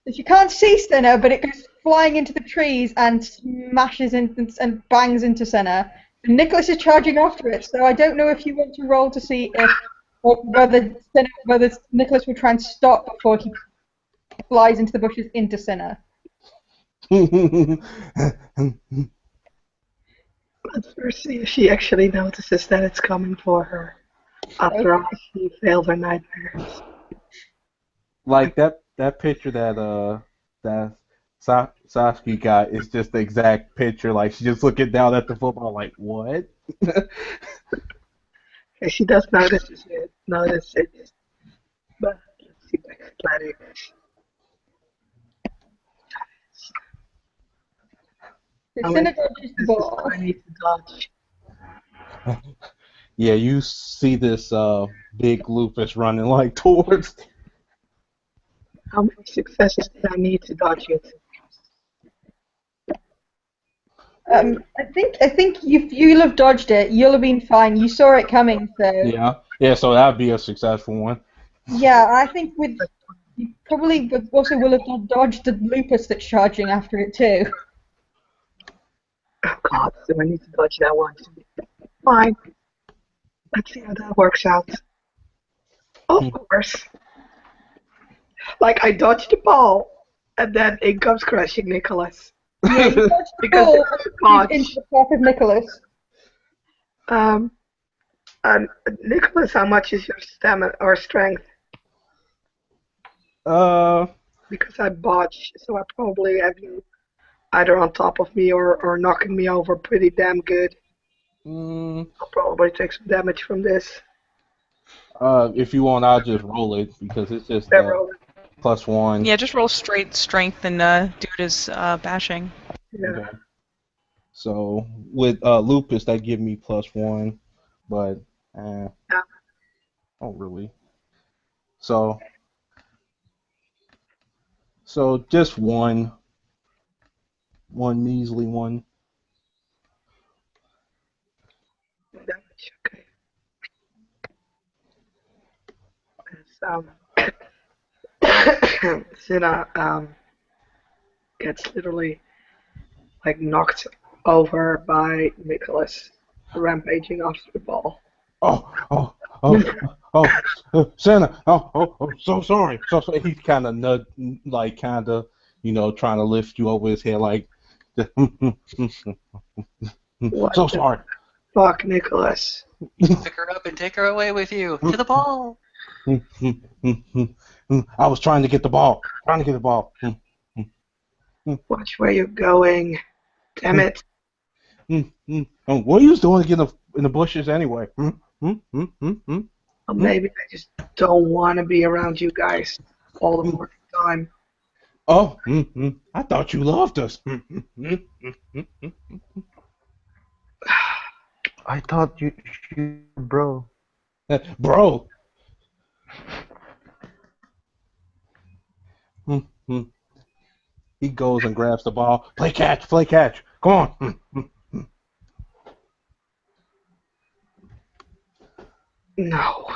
If you can't see Sinner, but it goes flying into the trees and smashes and bangs into Sinner. And Nicholas is charging after it, so I don't know if you want to roll to see whether Nicholas will try and stop before he flies into the bushes into Sinner. Let's first see if she actually notices that it's coming for her after all she failed her nightmares. Like that picture that Saskia got is just the exact picture. Like she's just looking down at the football, like what? She does notice it, but let's see if I can plan it. I need to dodge. Yeah, you see this big lupus running like towards. How many successes did I need to dodge it? I think if you'll have dodged it, you'll have been fine. You saw it coming, so. Yeah. So that'd be a successful one. Yeah, I think you probably also will have dodged the lupus that's charging after it too. Oh God, so I need to dodge that one. Fine. Let's see how that works out. Of course. Like I dodged the ball, and then it comes crashing Nicholas. Yeah, you dodged the ball into the path of Nicholas. And Nicholas, how much is your stamina or strength? because I botched, so I probably have you either on top of me or knocking me over pretty damn good. Mm, I'll probably take some damage from this. if you want, I'll just roll it because it's just They're rolling. +1. Yeah, just roll straight strength and do it as bashing. Yeah. Okay. So with Lupus, that give me +1, but Yeah. oh really? So just one measly one. Damage. Okay. Sina gets literally like knocked over by Nicholas rampaging after the ball. Oh, Santa. Oh, so sorry. So sorry. He's kind of trying to lift you over his head, like, What so the sorry. fuck, Nicholas? Pick her up and take her away with you to the ball. I was trying to get the ball. Watch where you're going. Damn it. What are you doing to get in the bushes anyway? Or maybe I just don't want to be around you guys all the more time. Oh, I thought you loved us. I thought you, bro. Bro. He goes and grabs the ball. Play catch. Come on. No.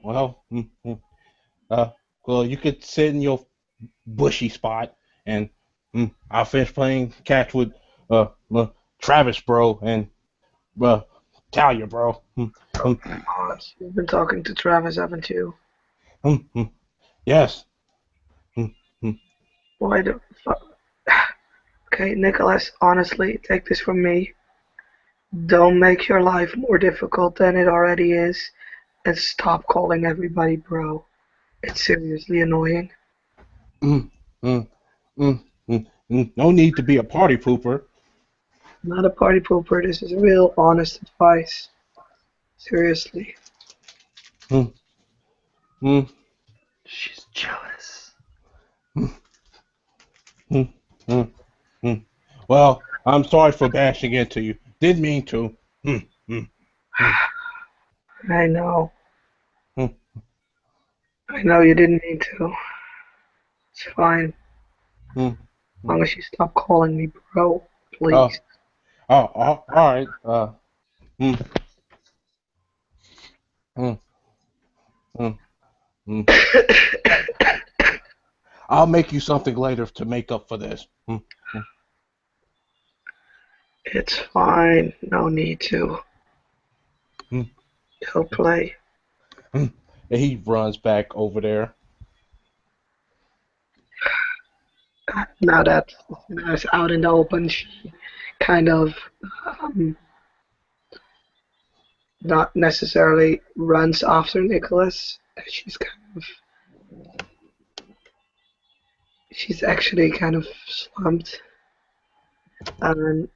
Well, you could sit in your bushy spot, and I'll finish playing catch with Travis, bro, and Talia, bro. You've been talking to Travis, haven't you? Yes. Why the fuck? Okay, Nicholas, honestly, take this from me. Don't make your life more difficult than it already is, and stop calling everybody bro. It's seriously annoying. No need to be a party pooper. Not a party pooper, this is real honest advice. Seriously. She's jealous. Well, I'm sorry for bashing into you. Didn't mean to. I know. I know you didn't mean to. It's fine. As long as you stop calling me bro, please. All right. I'll make you something later to make up for this. It's fine. No need to. He'll play. And he runs back over there. Now that it's out in the open, she kind of not necessarily runs after Nicholas. She's actually kind of slumped. And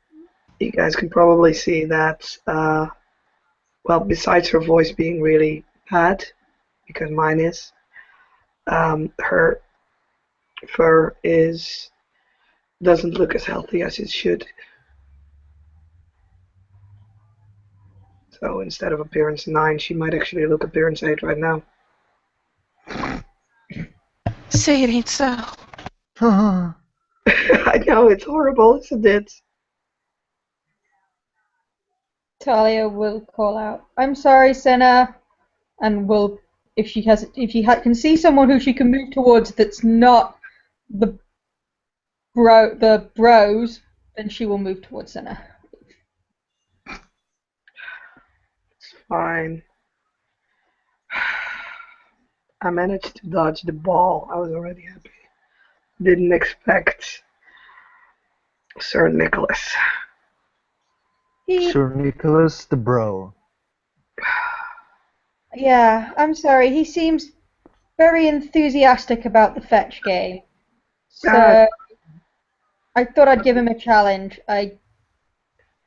you guys can probably see that, well, besides her voice being really bad, because mine is, her fur doesn't look as healthy as it should. So instead of appearance 9, she might actually look appearance 8 right now. Say it ain't so. I know, it's horrible, isn't it? Talia will call out, "I'm sorry, Senna," and will, if she can see someone who she can move towards that's not the bros, then she will move towards Senna. It's fine. I managed to dodge the ball. I was already happy. Didn't expect Sir Nicholas. Sir Nicholas the bro. Yeah, I'm sorry. He seems very enthusiastic about the fetch game. So Ah. I thought I'd give him a challenge. I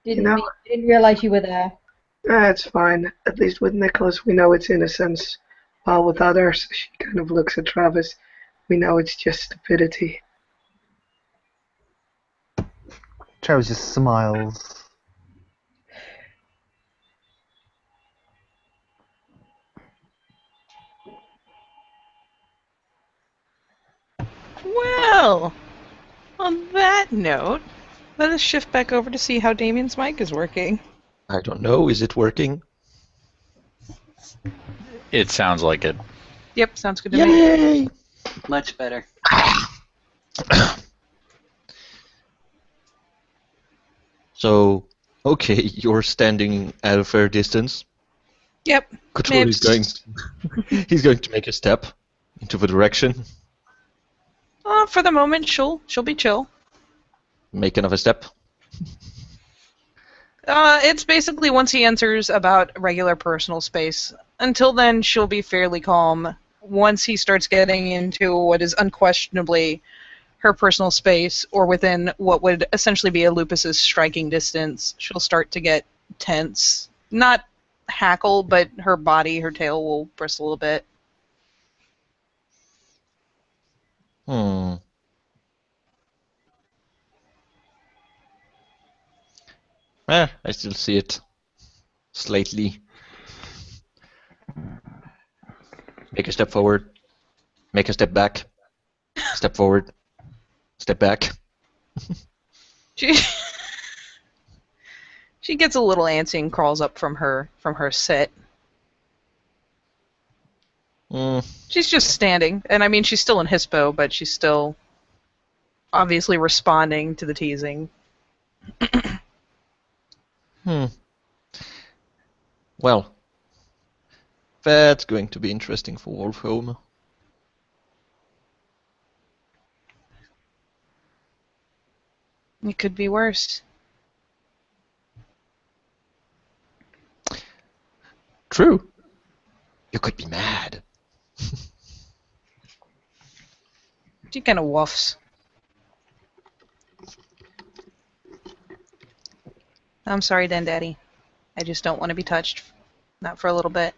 You know, didn't realize you were there. it's fine. At least with Nicholas, we know it's innocence. While with others, she kind of looks at Travis. We know it's just stupidity. Travis just smiles. Well, on that note, let us shift back over to see how Damien's mic is working. I don't know. Is it working? It sounds like it. Yep, sounds good to me. Yay! Much better. So, okay, you're standing at a fair distance. Yep. Cthulhu is going. He's going to make a step into the direction. For the moment, she'll be chill. Make another step. It's basically once he enters about regular personal space. Until then, she'll be fairly calm. Once he starts getting into what is unquestionably her personal space, or within what would essentially be a Lupus's striking distance, she'll start to get tense. Not hackle, but her body, her tail will bristle a bit. I still see it slightly. Make a step forward. Make a step back. Step forward. Step back. She gets a little antsy and crawls up from her sit. She's just standing, and I mean she's still in Hispo, but she's still obviously responding to the teasing. Well, that's going to be interesting for Wolfholm. It could be worse. True. You could be mad. She kind of woofs. I'm sorry, then, Daddy. I just don't want to be touched. Not for a little bit.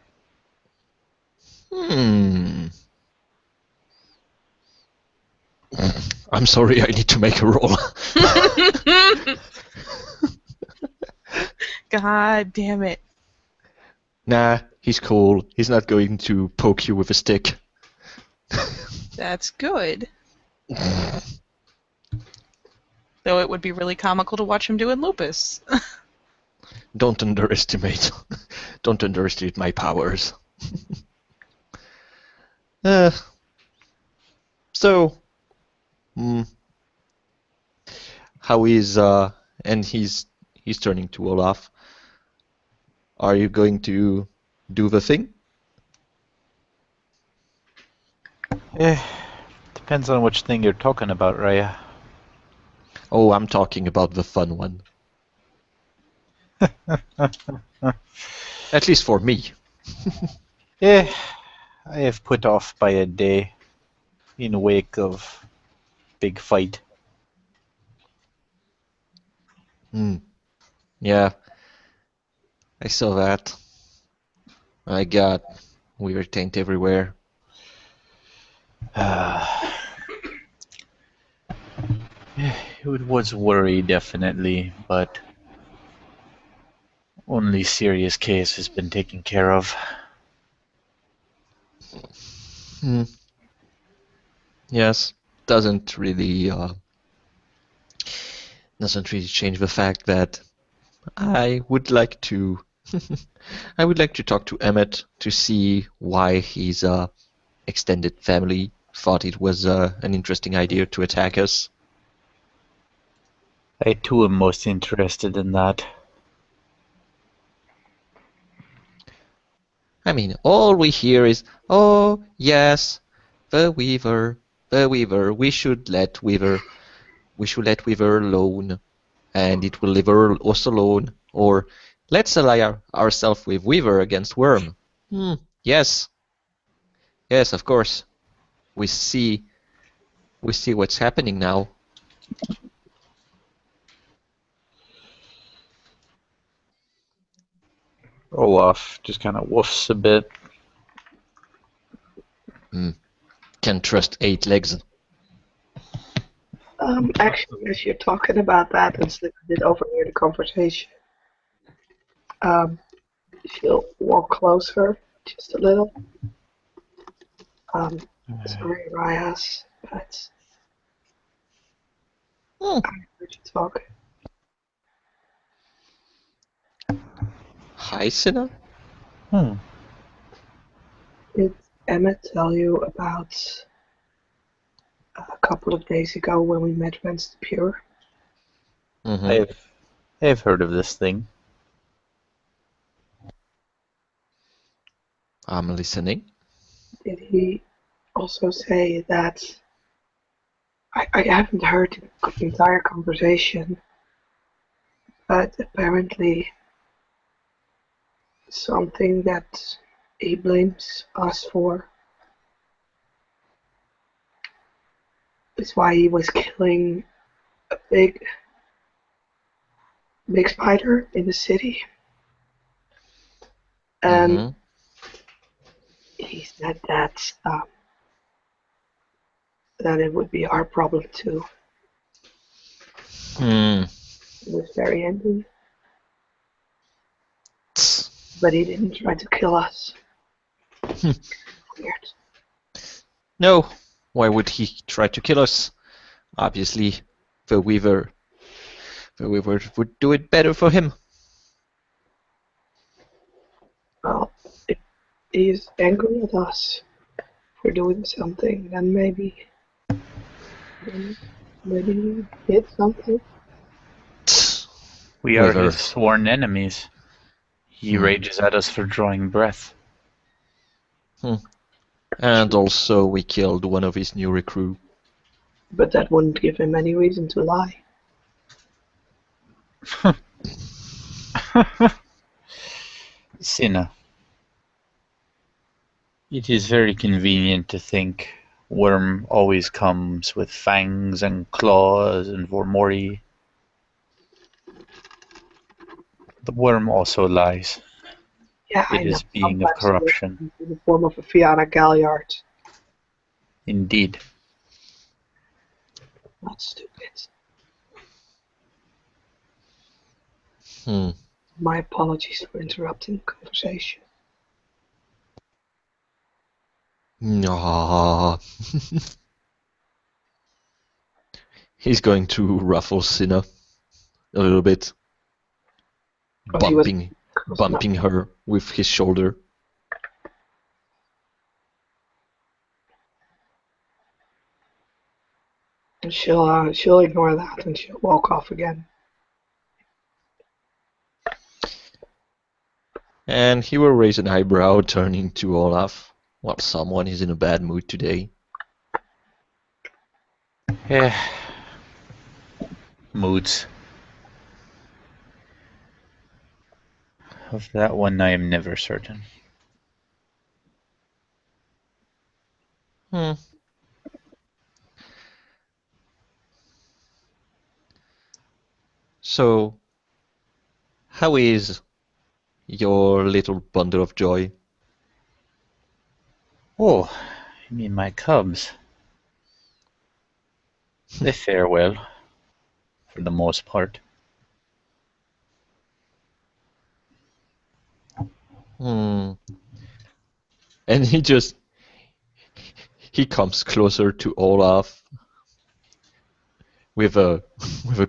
I'm sorry, I need to make a roll. God damn it. Nah, he's cool. He's not going to poke you with a stick. That's good. Though it would be really comical to watch him doing Lupus. Don't underestimate my powers. So, how is and he's turning to Olaf. Are you going to do the thing? Depends on which thing you're talking about, Raya. Oh, I'm talking about the fun one. At least for me. I have put off by a day in wake of big fight. Yeah, I saw that. I got weird taint everywhere. It was worry, definitely, but only serious case has been taken care of. Yes, doesn't really change the fact that I would like to talk to Emmett to see why his extended family thought it was an interesting idea to attack us. I too am most interested in that. I mean, all we hear is, "Oh, yes, the Weaver, we should let Weaver alone, and it will leave us alone," or "Let's ally ourselves with Weaver against Worm." Yes, Yes, of course. We see what's happening now. Olaf just kind of woofs a bit. Can't trust 8 legs. Actually, as you're talking about that, and Slipper did overhear the conversation, she'll walk closer just a little. Sorry, Ryas, but I heard you talk. Hi, Sinner. Did Emmett tell you about a couple of days ago when we met Vance the Pure? I've heard of this thing. I'm listening. Did he also say that I haven't heard the entire conversation, but apparently something that he blames us for is why he was killing a big spider in the city. And he said that that it would be our problem too. He was very angry. But he didn't try to kill us. Weird. No, why would he try to kill us? Obviously, the Weaver would do it better for him. Well, if he's angry at us for doing something, then maybe he did something. We are Weaver. his sworn enemies. He rages at us for drawing breath. And also we killed one of his new recruit. But that wouldn't give him any reason to lie. Sinna. It is very convenient to think Worm always comes with fangs and claws and Vormori. The Worm also lies. Yeah, It is being of corruption. In the form of a Fianna Galliard. Indeed. Not stupid. My apologies for interrupting the conversation. No. He's going to ruffle Sinna a little bit, bumping her with his shoulder. And she'll ignore that and she'll walk off again. And he will raise an eyebrow, turning to Olaf. Well, someone is in a bad mood today. Moods. Of that one I am never certain. So, how is your little bundle of joy? Oh, you mean my cubs? They fare well, for the most part. And he comes closer to Olaf with a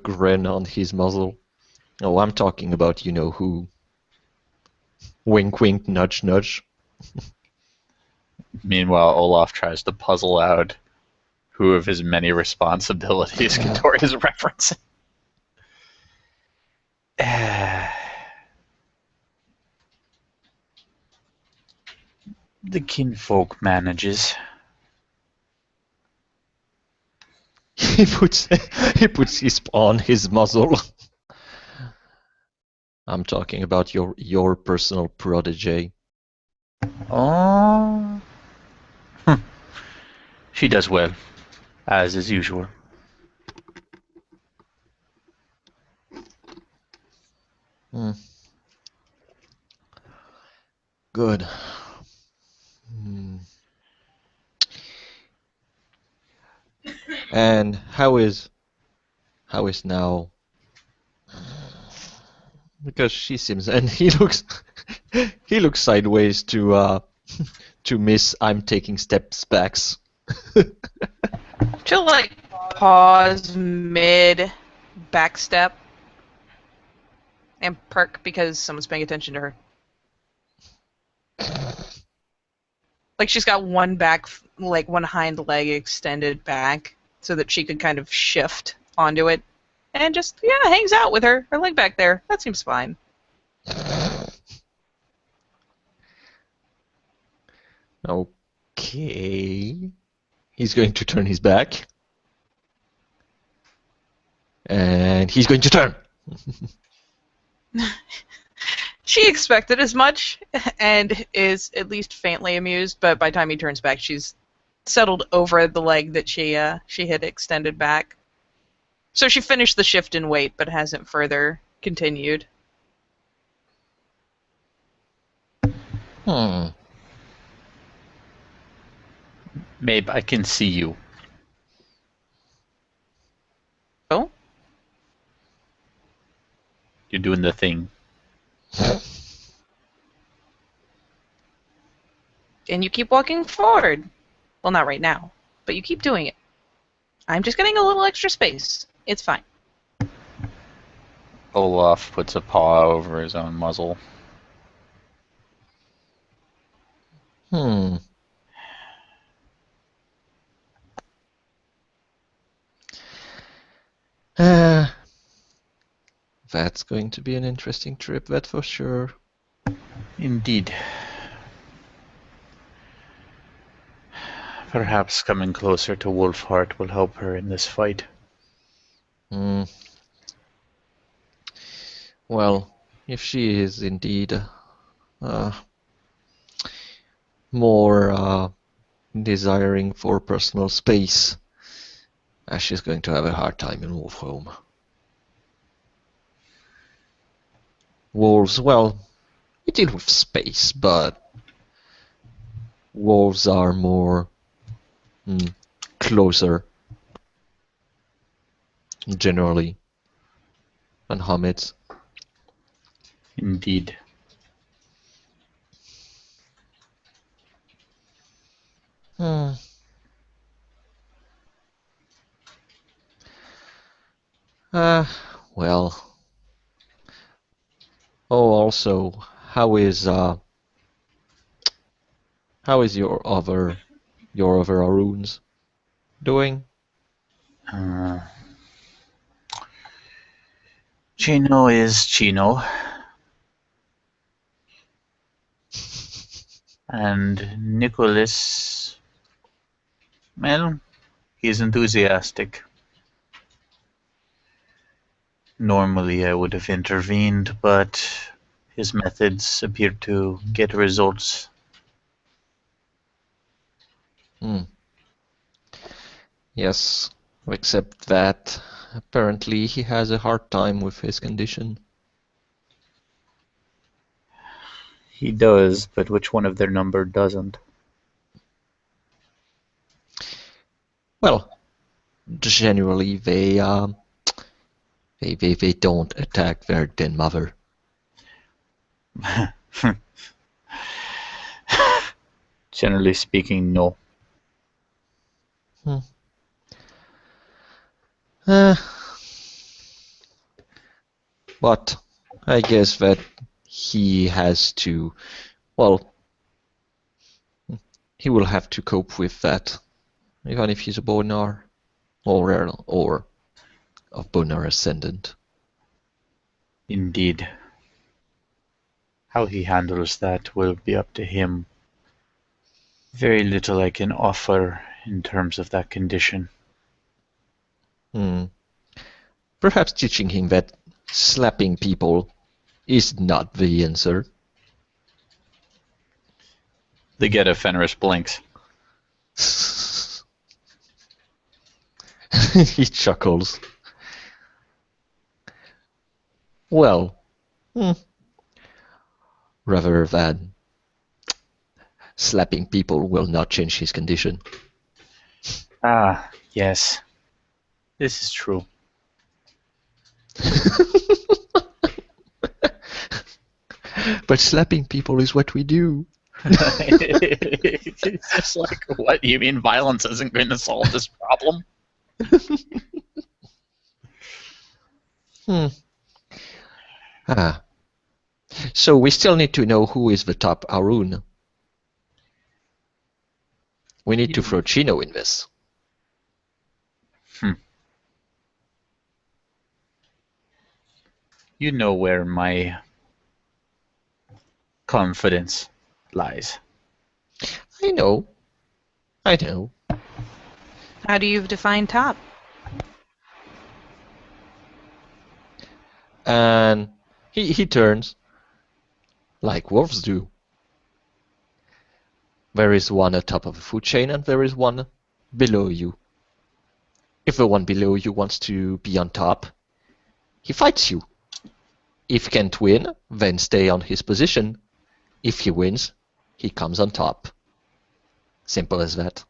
grin on his muzzle. Oh, I'm talking about you know who. Wink, wink, nudge, nudge. Meanwhile, Olaf tries to puzzle out who of his many responsibilities Katori is referencing. The kinfolk manages. He puts his paw on his muzzle. I'm talking about your personal protege. Oh, She does well, as is usual. Hmm. Good. Hmm. And how is now? Because she seems, and he looks sideways to Miss I'm taking steps backs. She'll like pause mid backstep and perk because someone's paying attention to her. Like she's got one hind leg extended back so that she could kind of shift onto it and just hangs out with her leg back there. That seems fine. Okay. He's going to turn his back. And he's going to turn. She expected as much and is at least faintly amused, but by the time he turns back, she's settled over the leg that she had extended back. So she finished the shift in weight, but hasn't further continued. Hmm. Maebh, I can see you. Oh? You're doing the thing. And you keep walking forward. Well, not right now, but you keep doing it. I'm just getting a little extra space. It's fine. Olaf puts a paw over his own muzzle. Hmm. That's going to be an interesting trip, that for sure. Indeed. Perhaps coming closer to Wolfheart will help her in this fight. Hmm. Well, if she is indeed more desiring for personal space, she's going to have a hard time in Wolfholm. Wolves, well, we deal with space, but wolves are more closer, generally, than homids. Indeed. Well. Oh, also, how is your other Aruns doing? Chino is Chino. And Nicholas, well, he's enthusiastic. Normally I would have intervened, but his methods appear to get results. Yes, except that apparently he has a hard time with his condition. He does, but which one of their number doesn't? Well, generally they don't attack their den mother. Generally speaking, no. But I guess that he has to, well, he will have to cope with that, even if he's a Bonar or of Bonar Ascendant. Indeed. How he handles that will be up to him. Very little I can offer in terms of that condition. Perhaps teaching him that slapping people is not the answer. The Geta Fenris blinks. He chuckles. Well, rather than slapping people will not change his condition. Ah, yes. This is true. But slapping people is what we do. It's just like, what? You mean violence isn't going to solve this problem? So we still need to know who is the top Arun. We need to throw Chino in this. You know where my confidence lies. I know. How do you define top? And he turns like wolves do. There is one atop of a food chain and there is one below you. If the one below you wants to be on top, he fights you. If can't win, then stay on his position. If he wins, he comes on top. Simple as that.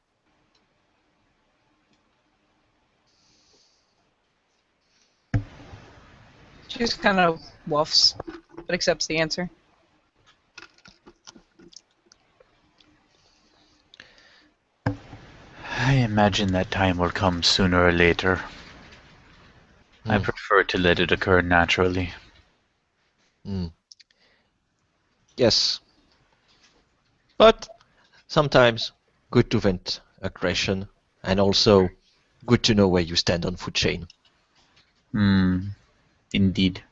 She just kind of woofs, but accepts the answer. I imagine that time will come sooner or later. I prefer to let it occur naturally. Yes. But sometimes good to vent aggression and also good to know where you stand on food chain. Indeed.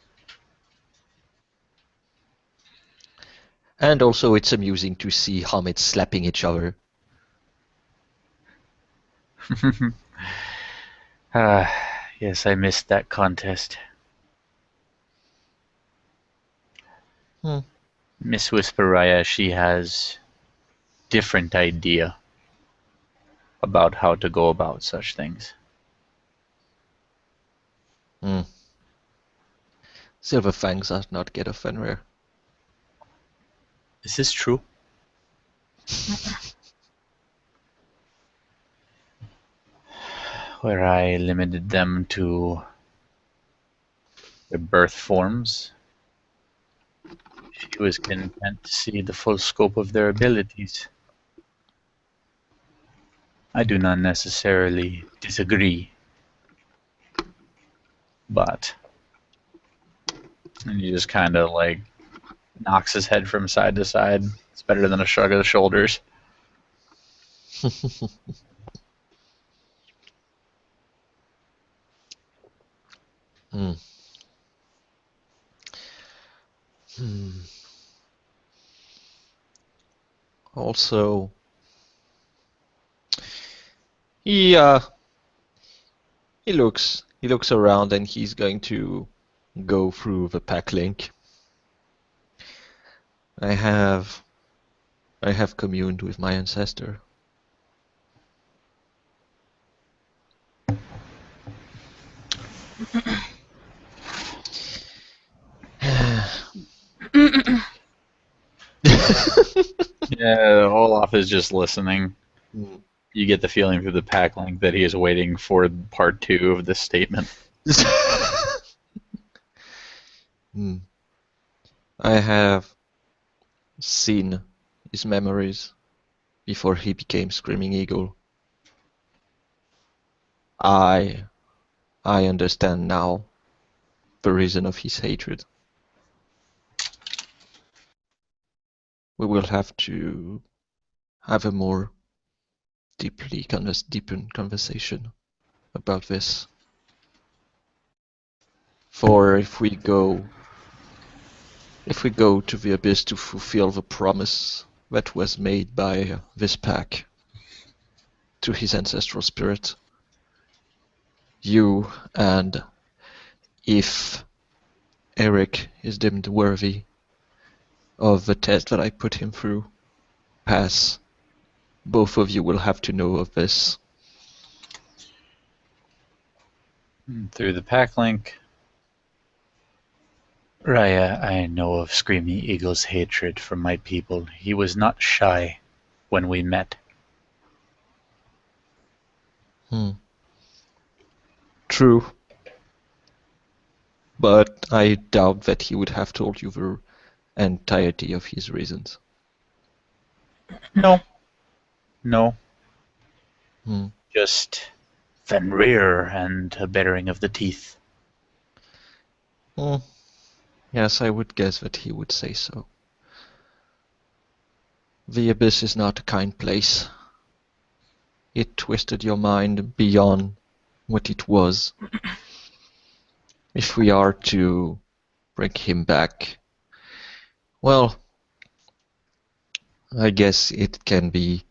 And also it's amusing to see helmets slapping each other. Yes, I missed that contest. Miss Whisperaya, she has different idea about how to go about such things. Silver fangs are not get of Fenrir. Is this true? Where I limited them to their birth forms, she was content to see the full scope of their abilities. I do not necessarily disagree, but... And he just kind of like knocks his head from side to side. It's better than a shrug of the shoulders. Also, he looks around and he's going to go through the pack link. I have communed with my ancestor. Yeah, Olaf is just listening. You get the feeling through the pack link that he is waiting for part 2 of this statement. I have seen his memories before he became Screaming Eagle. I understand now the reason of his hatred. We will have to have a more deepened conversation about this. For if we go to the abyss to fulfill the promise that was made by this pack to his ancestral spirit, you and if Eric is deemed worthy of the test that I put him through, pass, both of you will have to know of this. Through the pack link. Raya, I know of Screaming Eagle's hatred for my people. He was not shy when we met. True. But I doubt that he would have told you the entirety of his reasons. No. Just Fenrir and a baring of the teeth. Yes, I would guess that he would say so. The Abyss is not a kind place. It twisted your mind beyond what it was. If we are to bring him back, well, I guess it can be...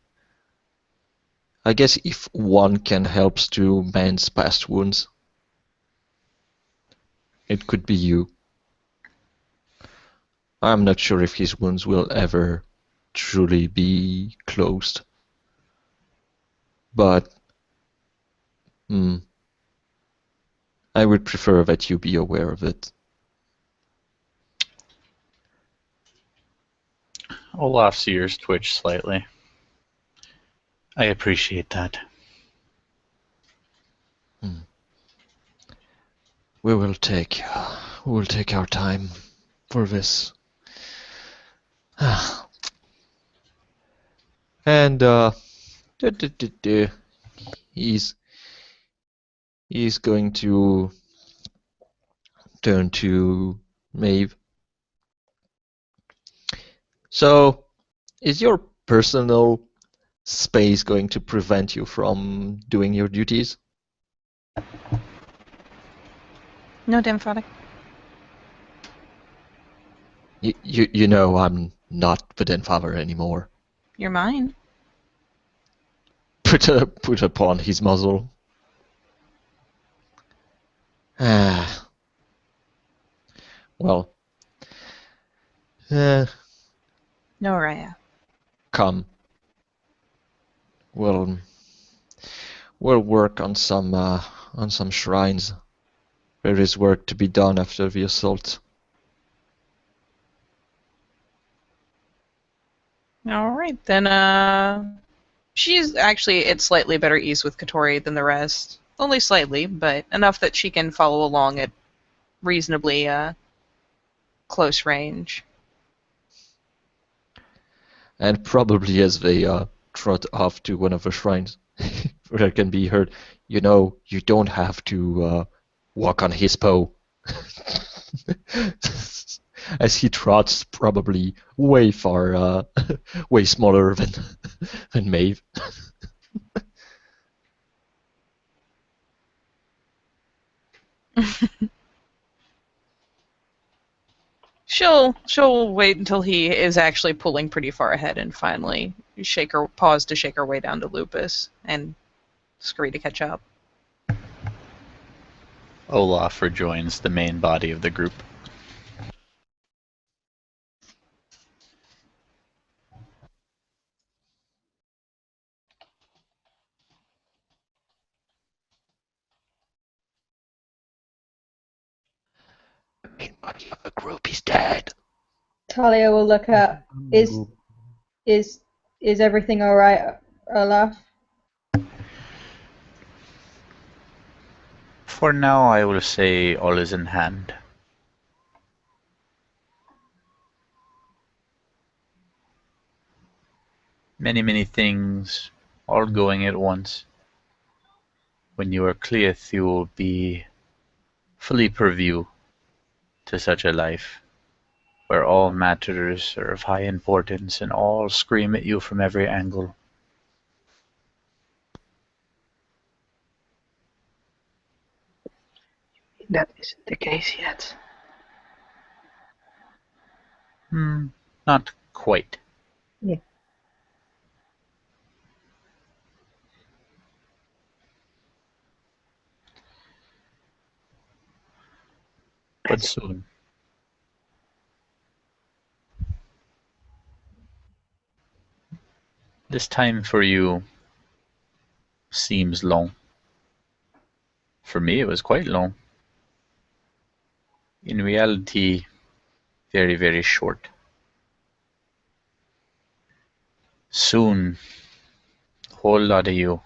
I guess if one can help to mend past wounds, it could be you. I'm not sure if his wounds will ever truly be closed. But I would prefer that you be aware of it. Olaf's ears twitch slightly. I appreciate that. We will take our time for this. And he's going to turn to Maeve. So, is your personal space going to prevent you from doing your duties? No, damn father. You know I'm not the den father anymore. You're mine. Put upon his muzzle. Well. No, Raya. Come. We'll work on some shrines. There is work to be done after the assault. Alright, then, she's actually at slightly better ease with Katori than the rest. Only slightly, but enough that she can follow along at reasonably, close range. And probably as they trot off to one of the shrines, where it can be heard, you know, you don't have to walk on his paw. As he trots probably way far, way smaller than Maeve. She'll wait until he is actually pulling pretty far ahead and finally pause to shake her way down to Lupus and scurry to catch up. Olaf rejoins the main body of the group. The main body of the group is dead. Talia will look at, is everything alright, Olaf? For now, I will say all is in hand. Many, many things, all going at once. When you are Cleith, you will be fully purview to such a life, where all matters are of high importance and all scream at you from every angle. That isn't the case yet. Not quite. Yeah. But soon. This time for you seems long. For me, it was quite long. In reality, very, very short. Soon, whole lot of you,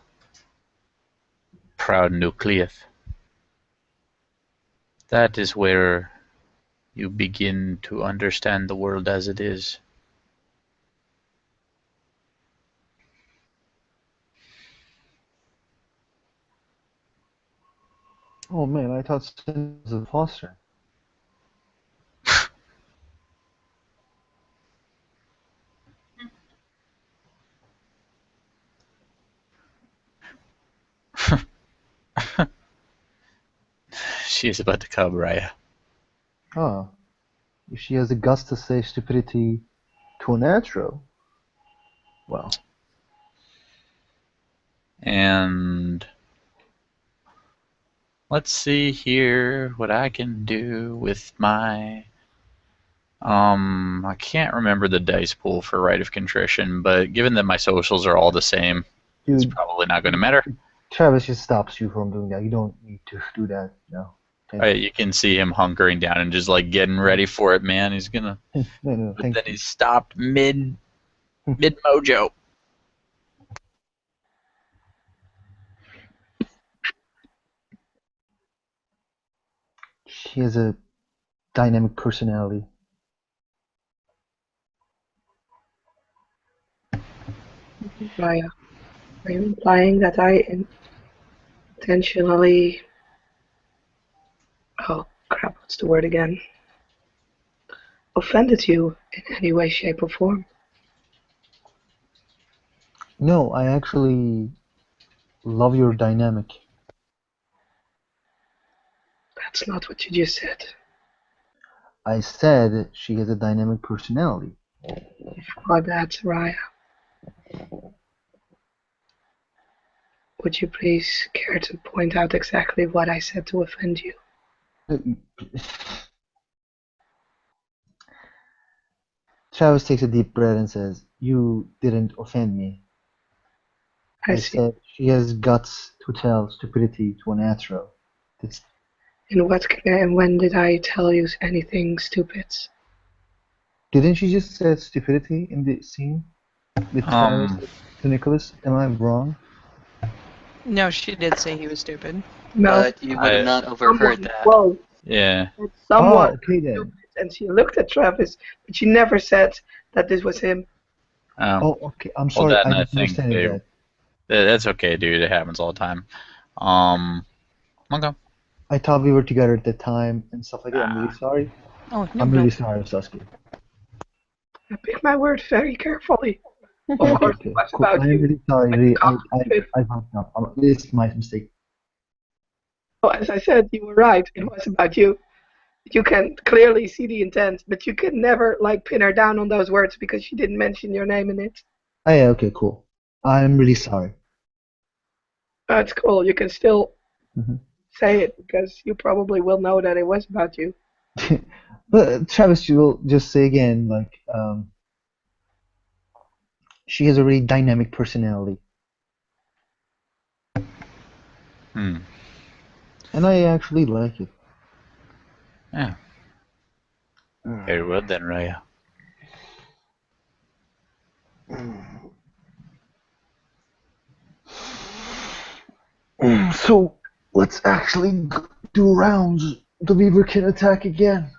proud nucleus. That is where you begin to understand the world as it is. Oh man, I thought Sin was a foster. She is about to come, Raya. Oh, if she has the guts to say stupidity to a natural, well, And let's see here what I can do with my... I can't remember the dice pool for Rite of Contrition, but given that my socials are all the same, it's dude, probably not going to matter. Travis just stops you from doing that. You don't need to do that, Right, you can see him hunkering down and just like getting ready for it, man. He's gonna... No, But thank then you. he stopped mid mojo. She has a dynamic personality. Raya, are you implying that I intentionally... Oh, crap, what's the word again? Offended you in any way, shape, or form? No, I actually love your dynamic. That's not what you just said. I said she has a dynamic personality. My bad, Raya. Would you please care to point out exactly what I said to offend you? Travis takes a deep breath and says, "You didn't offend me. I see. said she has guts to tell stupidity to a natural." That's... And when did I tell you anything stupid? Didn't she just say stupidity in the scene with Travis to Nicholas? Am I wrong? No, she did say he was stupid. No. But you would have not overheard that. Well, Yeah. somewhat okay then. stupid, and she looked at Travis, but she never said that this was him. Oh, okay. I'm Well, sorry. that, I and I didn't think understand that. that's okay, dude. It happens all the time. Okay. I thought we were together at the time and stuff like that. I'm really sorry. Oh, no, I'm really sorry, Sasuke. I pick my words very carefully. Of course, Okay, it was cool. about I'm you. really sorry. I fucked up. This is my mistake. Oh, as I said, you were right. It was about you. You can clearly see the intent, but you can never pin her down on those words because she didn't mention your name in it. Oh, yeah, okay, cool. I'm really sorry. That's cool. You can still say it because you probably will know that it was about you. But Travis, you will just say again, she has a really dynamic personality. And I actually like it. Yeah. Very well then, Raya. So let's actually do rounds. The Weaver can attack again.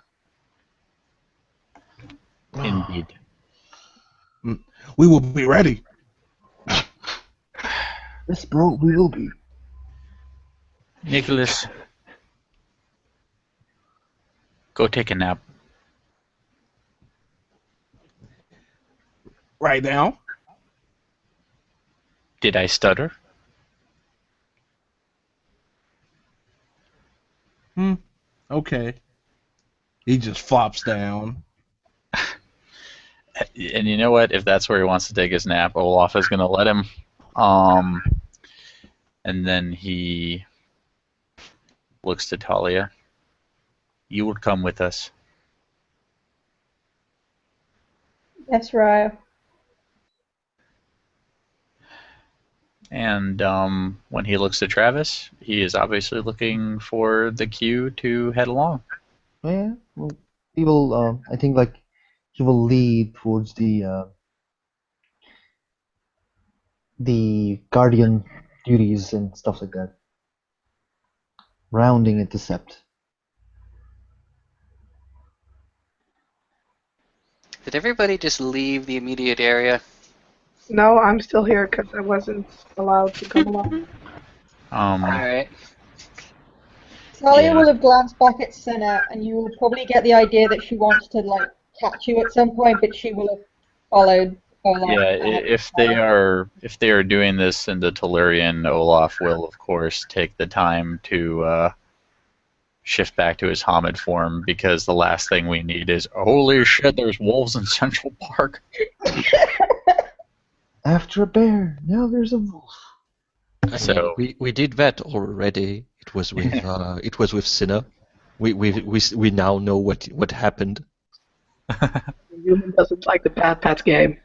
Indeed. We will be ready. Yes, bro, we will be. Nicholas, go take a nap. Right now? Did I stutter? Okay. He just flops down. And you know what? If that's where he wants to take his nap, Olaf is going to let him. And then he looks to Talia. You would come with us. Yes, Raya. And when he looks at Travis, he is obviously looking for the cue to head along. Yeah, well, he will. I think like he will lead towards the guardian duties and stuff like that, rounding it to Sept. Did everybody just leave the immediate area? No, I'm still here because I wasn't allowed to come along. Alright. Talia Yeah. will have glanced back at Senna, and you will probably get the idea that she wants to like catch you at some point, but she will have followed Olaf. Yeah, if they are doing this in the Tellurian, Olaf will of course take the time to shift back to his Hamid form, because the last thing we need is, holy shit, there's wolves in Central Park. After a bear, now there's a wolf. I So- mean, we did that already. It was with Sinner. We now know what happened. Human doesn't like the Bad Pats game.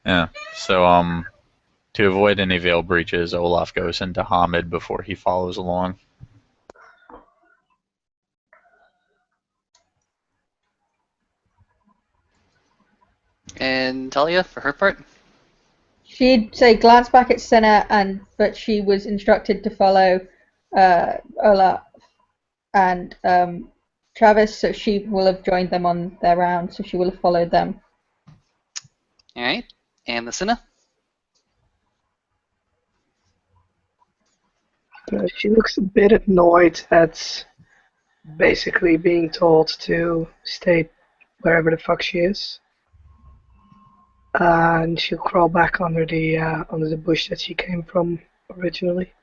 Yeah. So to avoid any veil breaches, Olaf goes into Hamid before he follows along. And Talia, for her part? She'd say glance back at Senna, but she was instructed to follow Olaf and Travis, so she will have joined them on their round, so she will have followed them. Alright. And the Sinna? She looks a bit annoyed at basically being told to stay wherever the fuck she is. And she'll crawl back under the bush that she came from originally.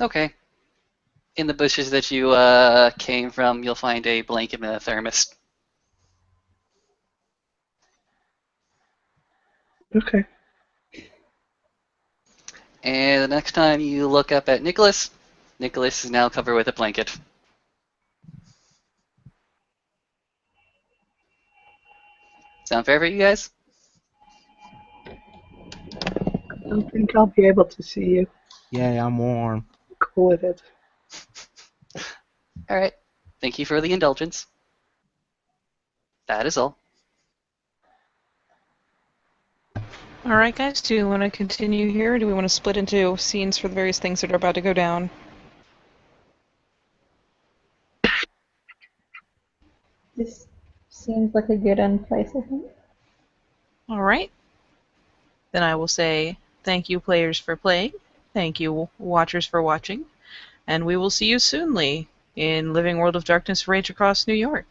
Okay. In the bushes that you came from, you'll find a blanket and a thermos. Okay. And the next time you look up at Nicholas, Nicholas is now covered with a blanket. Sound fair for you guys? I don't think I'll be able to see you. Yeah, I'm warm. Cool with it. Alright. Thank you for the indulgence. That is all. Alright, guys, do you want to continue here, or do we want to split into scenes for the various things that are about to go down? This seems like a good end place, I think. Alright. Then I will say thank you, players, for playing. Thank you, watchers, for watching. And we will see you soonly in Living World of Darkness Rage Across New York.